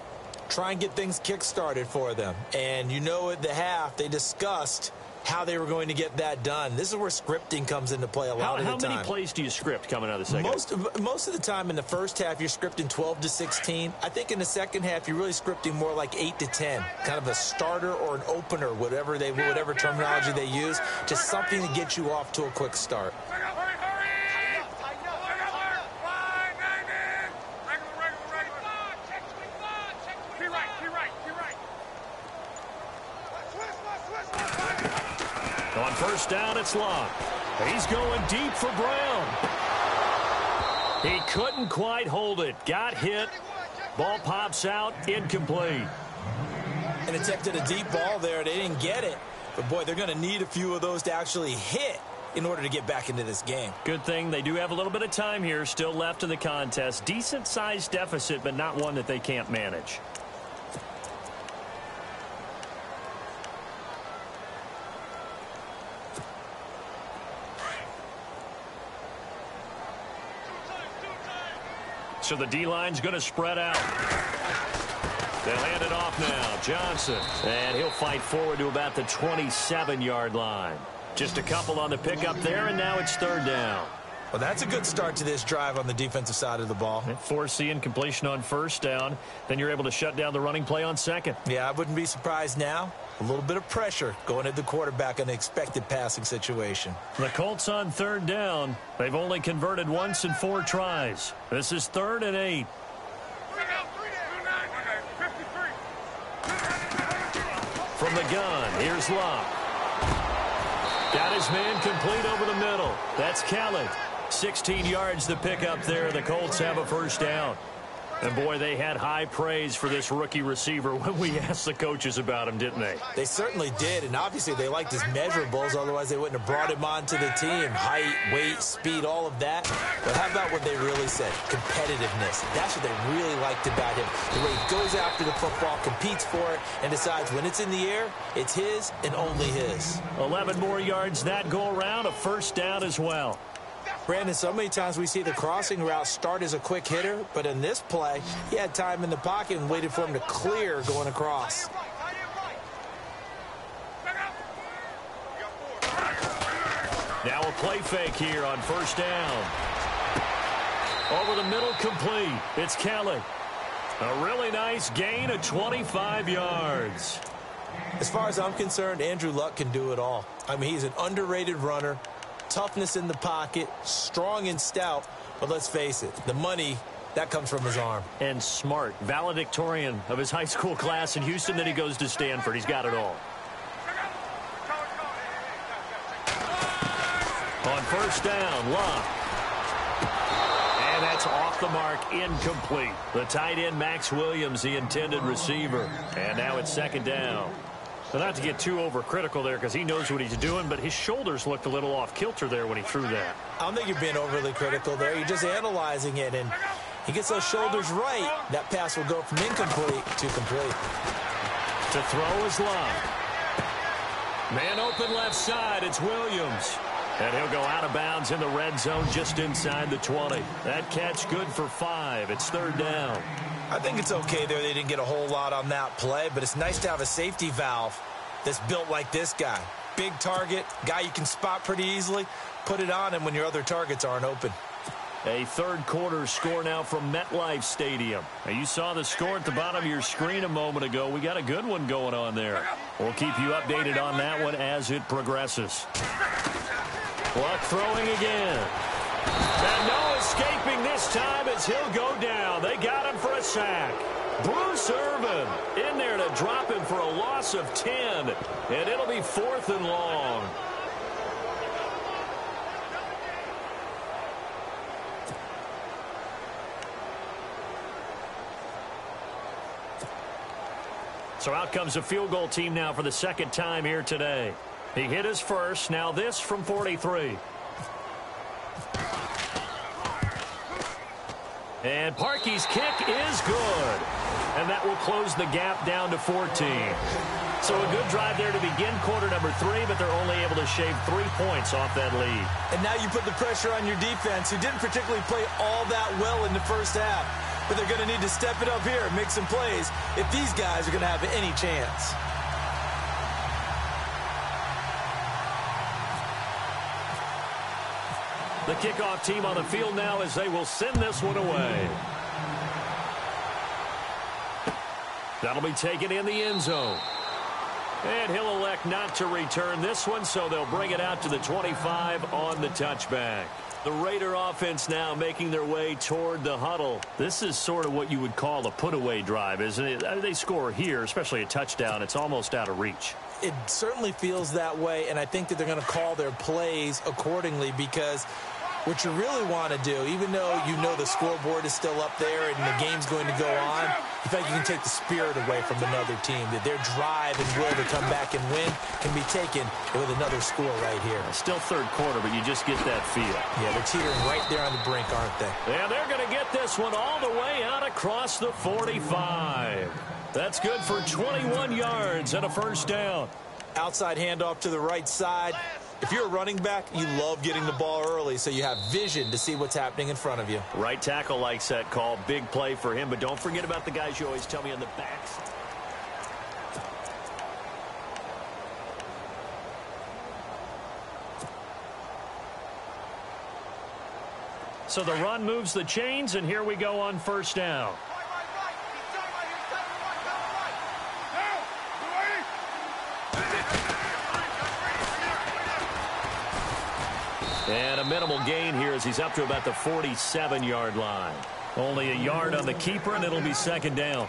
Try and get things kick-started for them. And at the half, they discussed how they were going to get that done. This is where scripting comes into play a lot of the time. How many plays do you script coming out of the second half? Most of the time in the first half, you're scripting 12 to 16. I think in the second half, you're really scripting more like 8 to 10. Kind of a starter or an opener, whatever terminology they use. Just something to get you off to a quick start. On first down, it's Locke. He's going deep for Brown. He couldn't quite hold it. Got hit. Ball pops out. Incomplete. And attempted a deep ball there. They didn't get it. But, boy, they're going to need a few of those to actually hit in order to get back into this game. Good thing they do have a little bit of time here still left in the contest. Decent-sized deficit, but not one that they can't manage. So the D-line's going to spread out. They'll hand it off now. Johnson. And he'll fight forward to about the 27-yard line. Just a couple on the pickup there, and now it's third down. Well, that's a good start to this drive on the defensive side of the ball. Force the incompletion on first down. Then you're able to shut down the running play on second. Yeah, I wouldn't be surprised now. A little bit of pressure going at the quarterback in an expected passing situation. The Colts on third down. They've only converted once in 4 tries. This is 3rd and 8. From the gun, here's Locke. Got his man complete over the middle. That's Kelly. 16 yards to pick up there. The Colts have a first down. And, boy, they had high praise for this rookie receiver when we asked the coaches about him, didn't they? They certainly did, and obviously they liked his measurables. Otherwise, they wouldn't have brought him onto the team. Height, weight, speed, all of that. But how about what they really said? Competitiveness. That's what they really liked about him. The way he goes after the football, competes for it, and decides when it's in the air, it's his and only his. 11 more yards that go around, a first down as well. Brandon, so many times we see the crossing route start as a quick hitter, but in this play, he had time in the pocket and waited for him to clear going across. Now a play fake here on first down. Over the middle, complete. It's Kelly. A really nice gain of 25 yards. As far as I'm concerned, Andrew Luck can do it all. I mean, he's an underrated runner. Toughness in the pocket, strong and stout, but let's face it, the money, that comes from his arm. And smart, valedictorian of his high school class in Houston, then he goes to Stanford. He's got it all. On first down, Locke. And that's off the mark, incomplete. The tight end, Max Williams, the intended receiver. And now it's second down. So not to get too overcritical there because he knows what he's doing, but his shoulders looked a little off kilter there when he threw that. I don't think you're being overly critical there. You're just analyzing it, and he gets those shoulders right. That pass will go from incomplete to complete. To throw is Locke. Man open left side, it's Williams. And he'll go out of bounds in the red zone just inside the 20. That catch good for 5. It's third down. I think it's okay there. They didn't get a whole lot on that play, but it's nice to have a safety valve that's built like this guy. Big target, guy you can spot pretty easily. Put it on him when your other targets aren't open. A third quarter score now from MetLife Stadium. Now you saw the score at the bottom of your screen a moment ago. We got a good one going on there. We'll keep you updated on that one as it progresses. Luck throwing again. And no escaping this time as he'll go down. They got him for a sack. Bruce Irvin in there to drop him for a loss of 10. And it'll be 4th and long. So out comes a field goal team now for the second time here today. He hit his first. Now this from 43. And Parkey's kick is good. And that will close the gap down to 14. So a good drive there to begin quarter number 3, but they're only able to shave 3 points off that lead. And now you put the pressure on your defense, who didn't particularly play all that well in the first half. But they're going to need to step it up here and make some plays if these guys are going to have any chance. The kickoff team on the field now as they will send this one away. That'll be taken in the end zone. And he'll elect not to return this one, so they'll bring it out to the 25 on the touchback. The Raider offense now making their way toward the huddle. This is sort of what you would call a put-away drive, isn't it? They score here, especially a touchdown. It's almost out of reach. It certainly feels that way, and I think that they're going to call their plays accordingly because What you really want to do, even though you know the scoreboard is still up there and the game's going to go on, you think you can take the spirit away from another team, that their drive and will to come back and win can be taken with another score right here. Still third quarter, but you just get that feel. Yeah, they're teetering right there on the brink, aren't they? And they're going to get this one all the way out across the 45. That's good for 21 yards and a first down. Outside handoff to the right side. If you're a running back, you love getting the ball early so you have vision to see what's happening in front of you. Right tackle likes that call. Big play for him, but don't forget about the guys you always tell me on the backs. So the run moves the chains, and here we go on first down. And a minimal gain here as he's up to about the 47-yard line. Only a yard on the keeper, and it'll be second down.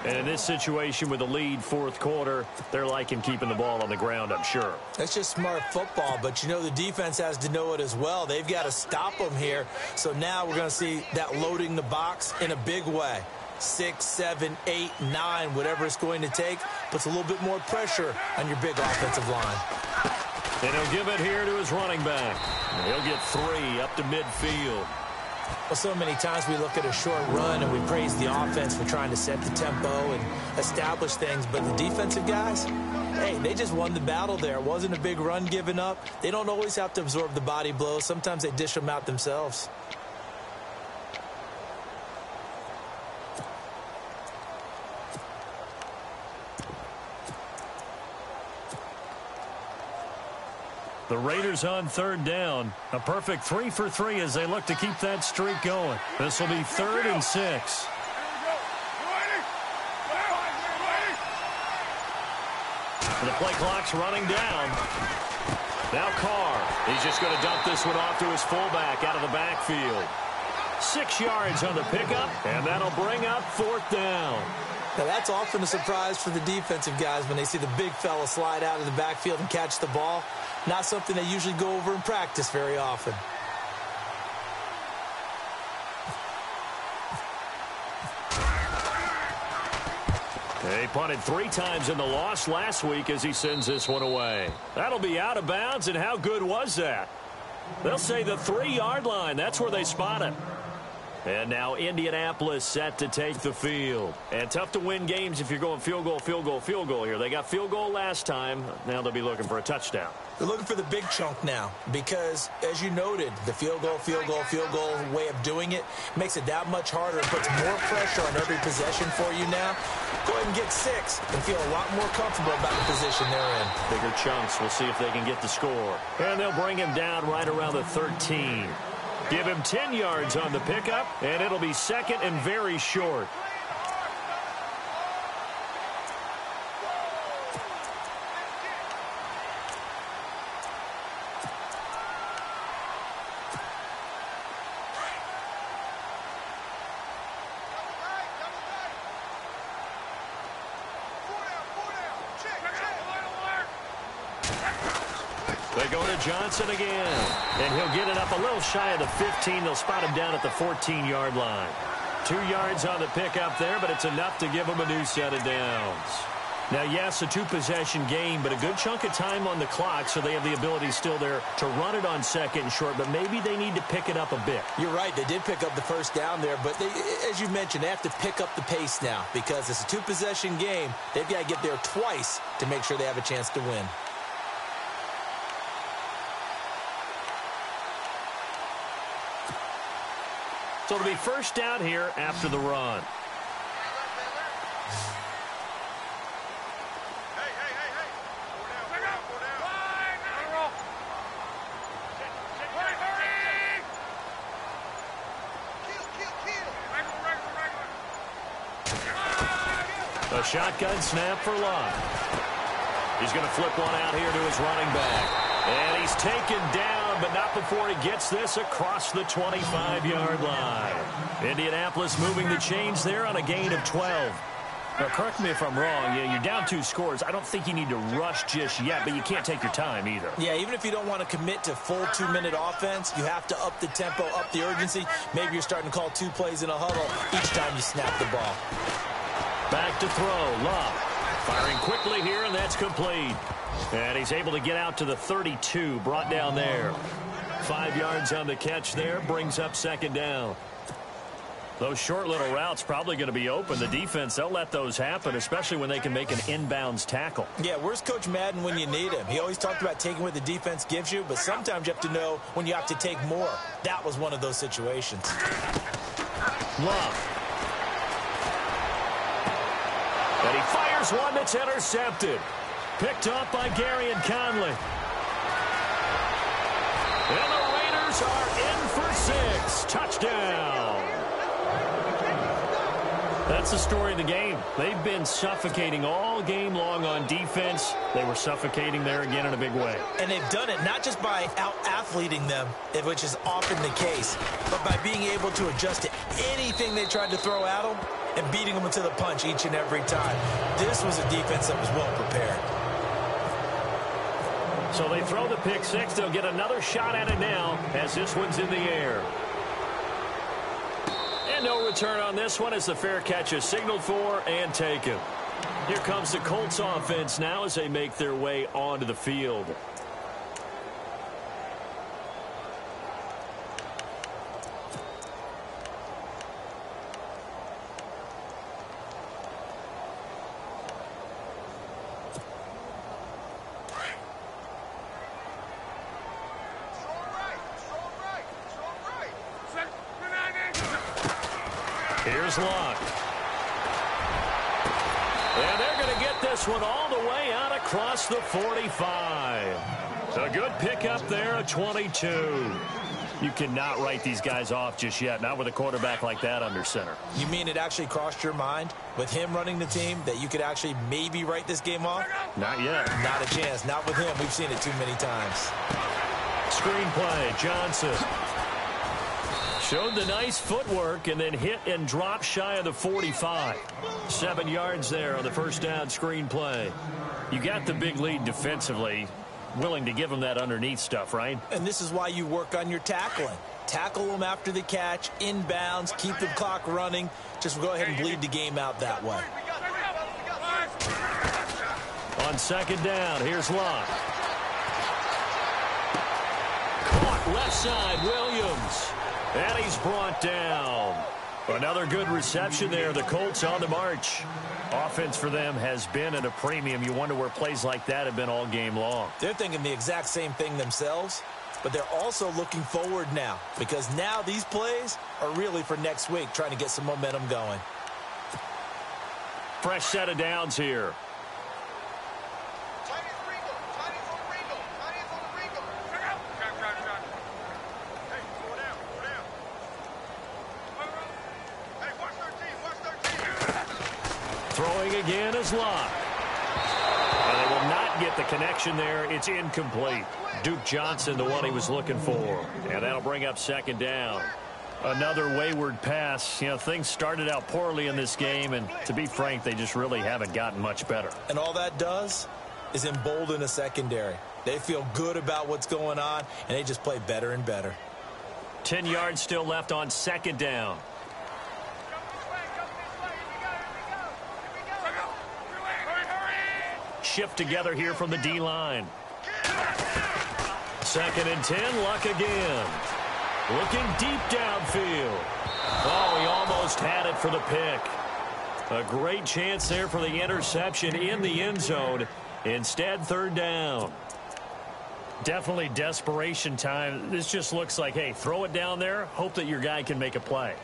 And in this situation with the lead fourth quarter, they're liking keeping the ball on the ground, I'm sure. That's just smart football, but you know the defense has to know it as well. They've got to stop them here. So now we're going to see that loading the box in a big way. 6, 7, 8, 9, whatever it's going to take, puts a little bit more pressure on your big offensive line. And he'll give it here to his running back. He'll get 3 up to midfield. Well, so many times we look at a short run and we praise the offense for trying to set the tempo and establish things, but the defensive guys, hey, they just won the battle there. It wasn't a big run given up. They don't always have to absorb the body blows. Sometimes they dish them out themselves. The Raiders on third down. A perfect 3 for 3 as they look to keep that streak going. This will be 3rd and 6. The play clock's running down. Now Carr. He's just going to dump this one off to his fullback out of the backfield. 6 yards on the pickup, and that'll bring up 4th down. Now, that's often a surprise for the defensive guys when they see the big fella slide out of the backfield and catch the ball. Not something they usually go over in practice very often. He punted 3 times in the loss last week as he sends this one away. That'll be out of bounds, and how good was that? They'll say the 3-yard line. That's where they spot it. And now Indianapolis set to take the field. And tough to win games if you're going field goal, field goal, field goal here. They got field goal last time. Now they'll be looking for a touchdown. They're looking for the big chunk now because, as you noted, the field goal way of doing it makes it that much harder and puts more pressure on every possession for you now. Go ahead and get 6 and feel a lot more comfortable about the position they're in. Bigger chunks. We'll see if they can get the score. And they'll bring him down right around the 13. Give him 10 yards on the pickup, and it'll be 2nd and very short. They go to Johnson again, and he'll get it up a little shy of the 15. They'll spot him down at the 14-yard line. 2 yards on the pickup there, but it's enough to give him a new set of downs. Now, yes, a 2-possession game, but a good chunk of time on the clock, so they have the ability still there to run it on 2nd and short, but maybe they need to pick it up a bit. You're right. They did pick up the first down there, but as you mentioned, they have to pick up the pace now because it's a 2-possession game. They've got to get there twice to make sure they have a chance to win. So it'll be first down here after the run. A shotgun snap for Lott. He's going to flip one out here to his running back. And he's taken down, but not before he gets this across the 25-yard line. Indianapolis moving the chains there on a gain of 12. Now, correct me if I'm wrong. Yeah, you're down 2 scores. I don't think you need to rush just yet, but you can't take your time either. Yeah, even if you don't want to commit to full 2-minute offense, you have to up the tempo, up the urgency. Maybe you're starting to call 2 plays in a huddle each time you snap the ball. Back to throw. Love firing quickly here, and that's complete. And he's able to get out to the 32, brought down there. 5 yards on the catch there, brings up 2nd down. Those short little routes probably going to be open. The defense, they'll let those happen, especially when they can make an inbounds tackle. Yeah, where's Coach Madden when you need him? He always talked about taking what the defense gives you, but sometimes you have to know when you have to take more. That was one of those situations. Love. And he fires one that's intercepted. Picked up by Gary and Conley. And the Raiders are in for 6. Touchdown. That's the story of the game. They've been suffocating all game long on defense. They were suffocating there again in a big way. And they've done it not just by out-athleting them, which is often the case, but by being able to adjust to anything they tried to throw at them and beating them to the punch each and every time. This was a defense that was well prepared. So they throw the pick 6. They'll get another shot at it now as this one's in the air. And no return on this one as the fair catch is signaled for and taken. Here comes the Colts offense now as they make their way onto the field. Here's Locke. And they're going to get this one all the way out across the 45. A good pickup there, a 22. You cannot write these guys off just yet, not with a quarterback like that under center. You mean it actually crossed your mind with him running the team that you could actually maybe write this game off? Not yet. Not a chance. Not with him. We've seen it too many times. Screenplay, Johnson. Showed the nice footwork and then hit and dropped shy of the 45. 7 yards there on the first down screen play. You got the big lead defensively. Willing to give them that underneath stuff, right? And this is why you work on your tackling. Tackle them after the catch, inbounds, keep the clock running. Just go ahead and bleed the game out that way. On 2nd down, here's Locke. Caught left side, Williams. And he's brought down. Another good reception there. The Colts on the march. Offense for them has been at a premium. You wonder where plays like that have been all game long. They're thinking the exact same thing themselves, but they're also looking forward now because now these plays are really for next week, trying to get some momentum going. Fresh set of downs here. Throwing again is Locke. And they will not get the connection there. It's incomplete. Duke Johnson, the one he was looking for. And that'll bring up 2nd down. Another wayward pass. You know, things started out poorly in this game, and to be frank, they just really haven't gotten much better. And all that does is embolden a secondary. They feel good about what's going on, and they just play better and better. 10 yards still left on 2nd down. Shift together here from the D-line. 2nd and 10, Luck again. Looking deep downfield. Oh, he almost had it for the pick. A great chance there for the interception in the end zone. Instead, 3rd down. Definitely desperation time. This just looks like, hey, throw it down there, hope that your guy can make a play.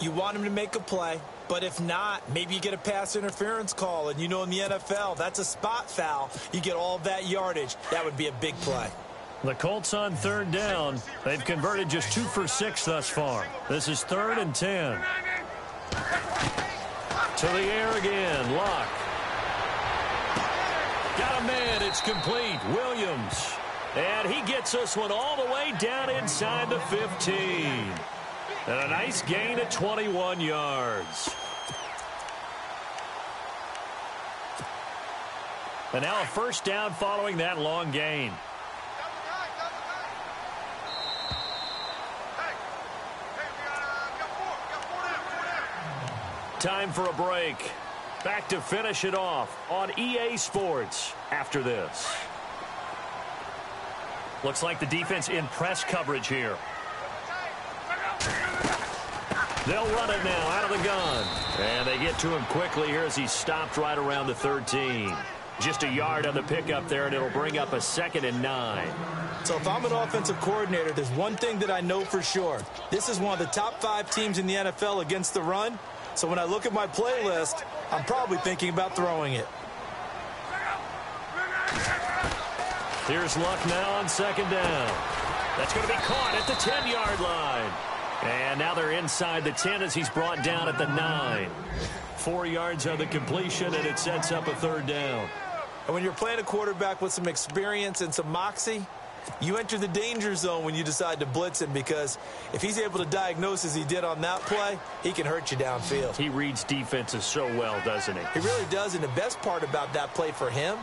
You want him to make a play, but if not, maybe you get a pass interference call, and you know in the NFL, that's a spot foul. You get all that yardage. That would be a big play. The Colts on 3rd down. They've converted just 2 for 6 thus far. This is 3rd and 10. To the air again, Locke. Got a man, it's complete. Williams. And he gets this one all the way down inside the 15. And a nice gain of 21 yards. And now a first down following that long gain. Time for a break. Back to finish it off on EA Sports after this. Looks like the defense in press coverage here. They'll run it now out of the gun. And they get to him quickly here as he's stopped right around the 13. Just a yard on the pickup there, and it'll bring up a 2nd and 9. So if I'm an offensive coordinator, there's one thing that I know for sure. This is one of the top 5 teams in the NFL against the run. So when I look at my playlist, I'm probably thinking about throwing it. Here's Luck now on 2nd down. That's going to be caught at the 10-yard line. And now they're inside the 10 as he's brought down at the 9. 4 yards on the completion, and it sets up a 3rd down. And when you're playing a quarterback with some experience and some moxie, you enter the danger zone when you decide to blitz him, because if he's able to diagnose as he did on that play, he can hurt you downfield. He reads defenses so well, doesn't he? He really does, and the best part about that play for him,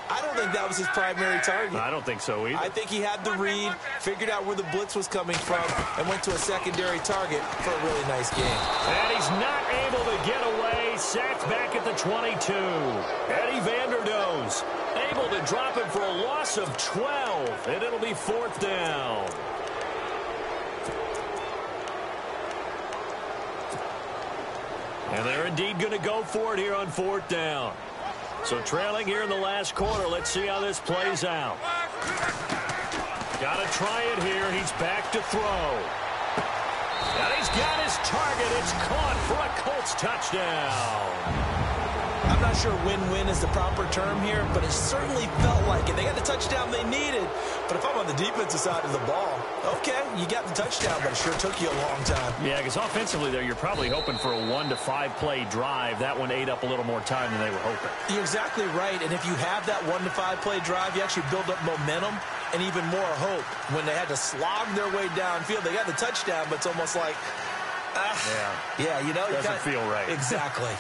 I don't think that was his primary target. I don't think so either. I think he had the read, figured out where the blitz was coming from, and went to a secondary target for a really nice game. And he's not able to get away. Sacked back at the 22. Eddie Vanderdoes able to drop him for a loss of 12, and it'll be 4th down. And they're indeed going to go for it here on 4th down. So trailing here in the last quarter. Let's see how this plays out. Got to try it here. He's back to throw. And he's got his target. It's caught for a Colts touchdown. I'm not sure win-win is the proper term here, but it certainly felt like it. They got the touchdown they needed. But if I'm on the defensive side of the ball, okay, you got the touchdown, but it sure took you a long time. Yeah, because offensively there, you're probably hoping for a 1 to 5 play drive. That one ate up a little more time than they were hoping. You're exactly right. And if you have that 1 to 5 play drive, you actually build up momentum and even more hope. When they had to slog their way downfield, they got the touchdown, but it's almost like, yeah, you know, doesn't feel right. Exactly.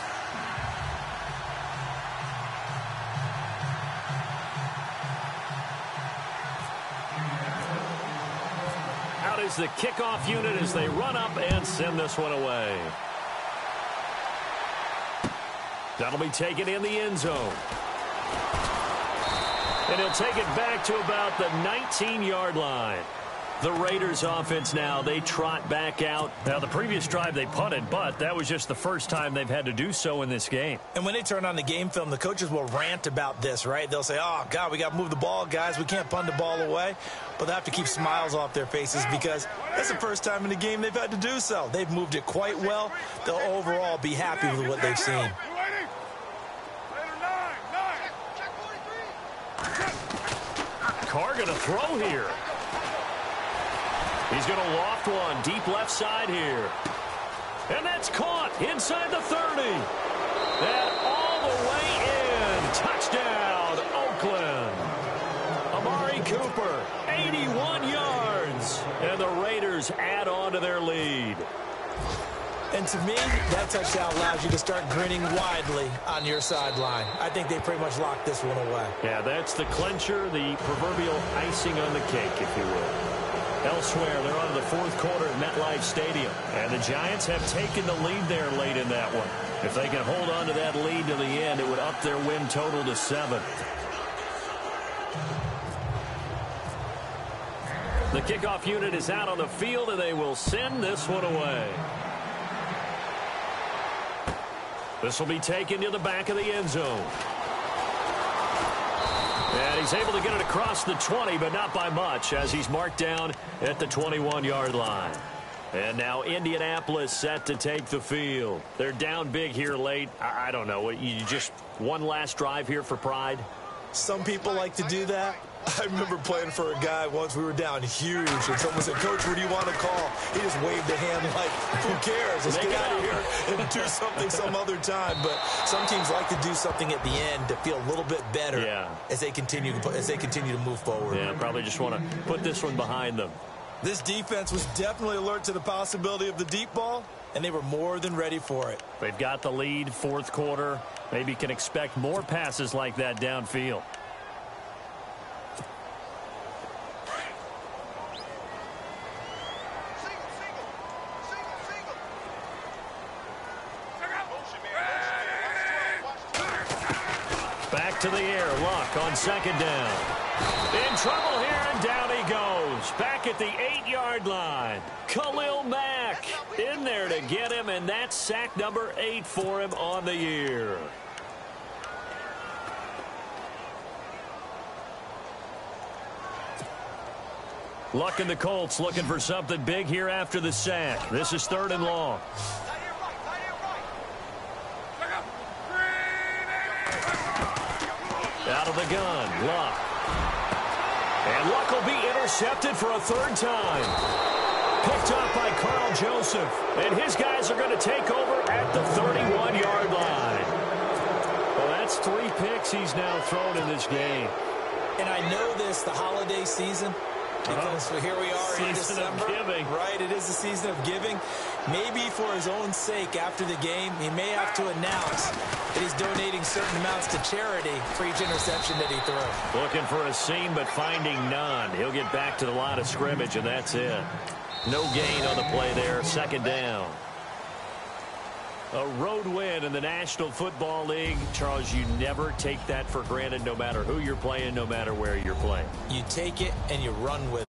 Out is the kickoff unit as they run up and send this one away. That'll be taken in the end zone. And he'll take it back to about the 19-yard line. The Raiders offense now, they trot back out. Now, the previous drive they punted, but that was just the first time they've had to do so in this game. And when they turn on the game film, the coaches will rant about this, right? They'll say, oh, God, we got to move the ball, guys. We can't punt the ball away. But they have to keep smiles off their faces because that's the first time in the game they've had to do so. They've moved it quite well. They'll overall be happy with what they've seen. Carr going to throw here. He's going to loft one deep left side here. And that's caught inside the 30. And all the way in. Touchdown, Oakland. Amari Cooper, 81 yards. And the Raiders add on to their lead. And to me, that touchdown allows you to start grinning widely on your sideline. I think they pretty much locked this one away. Yeah, that's the clincher, the proverbial icing on the cake, if you will. Elsewhere, they're on to the 4th quarter at MetLife Stadium. And the Giants have taken the lead there late in that one. If they can hold on to that lead to the end, it would up their win total to 7. The kickoff unit is out on the field, and they will send this one away. This will be taken to the back of the end zone. And he's able to get it across the 20, but not by much, as he's marked down at the 21-yard line. And now Indianapolis set to take the field. They're down big here late. I don't know. You just one last drive here for pride? Some people like to do that. I remember playing for a guy once. We were down huge, and someone said, Coach, what do you want to call? He just waved a hand like, who cares? Let's get out of here and do something some other time. But some teams like to do something at the end to feel a little bit better as they continue to move forward. Yeah, probably just want to put this one behind them. This defense was definitely alert to the possibility of the deep ball, and they were more than ready for it. They've got the lead, fourth quarter. Maybe can expect more passes like that downfield. Back to the air, Luck on second down. In trouble here, and down he goes. Back at the 8-yard line. Khalil Mack in there to get him, and that's sack number 8 for him on the year. Luck and the Colts looking for something big here after the sack. This is 3rd and long. Out of the gun, Luck. And Luck will be intercepted for a 3rd time. Picked up by Carl Joseph. And his guys are going to take over at the 31-yard line. Well, that's 3 picks he's now thrown in this game. And I know this, the holiday season, because here we are in December. Season of giving. Right, it is the season of giving. Maybe for his own sake after the game, he may have to announce that he's donating certain amounts to charity for each interception that he threw. Looking for a seam, but finding none. He'll get back to the line of scrimmage, and that's it. No gain on the play there. 2nd down. A road win in the National Football League. Charles, you never take that for granted, no matter who you're playing, no matter where you're playing. You take it and you run with it.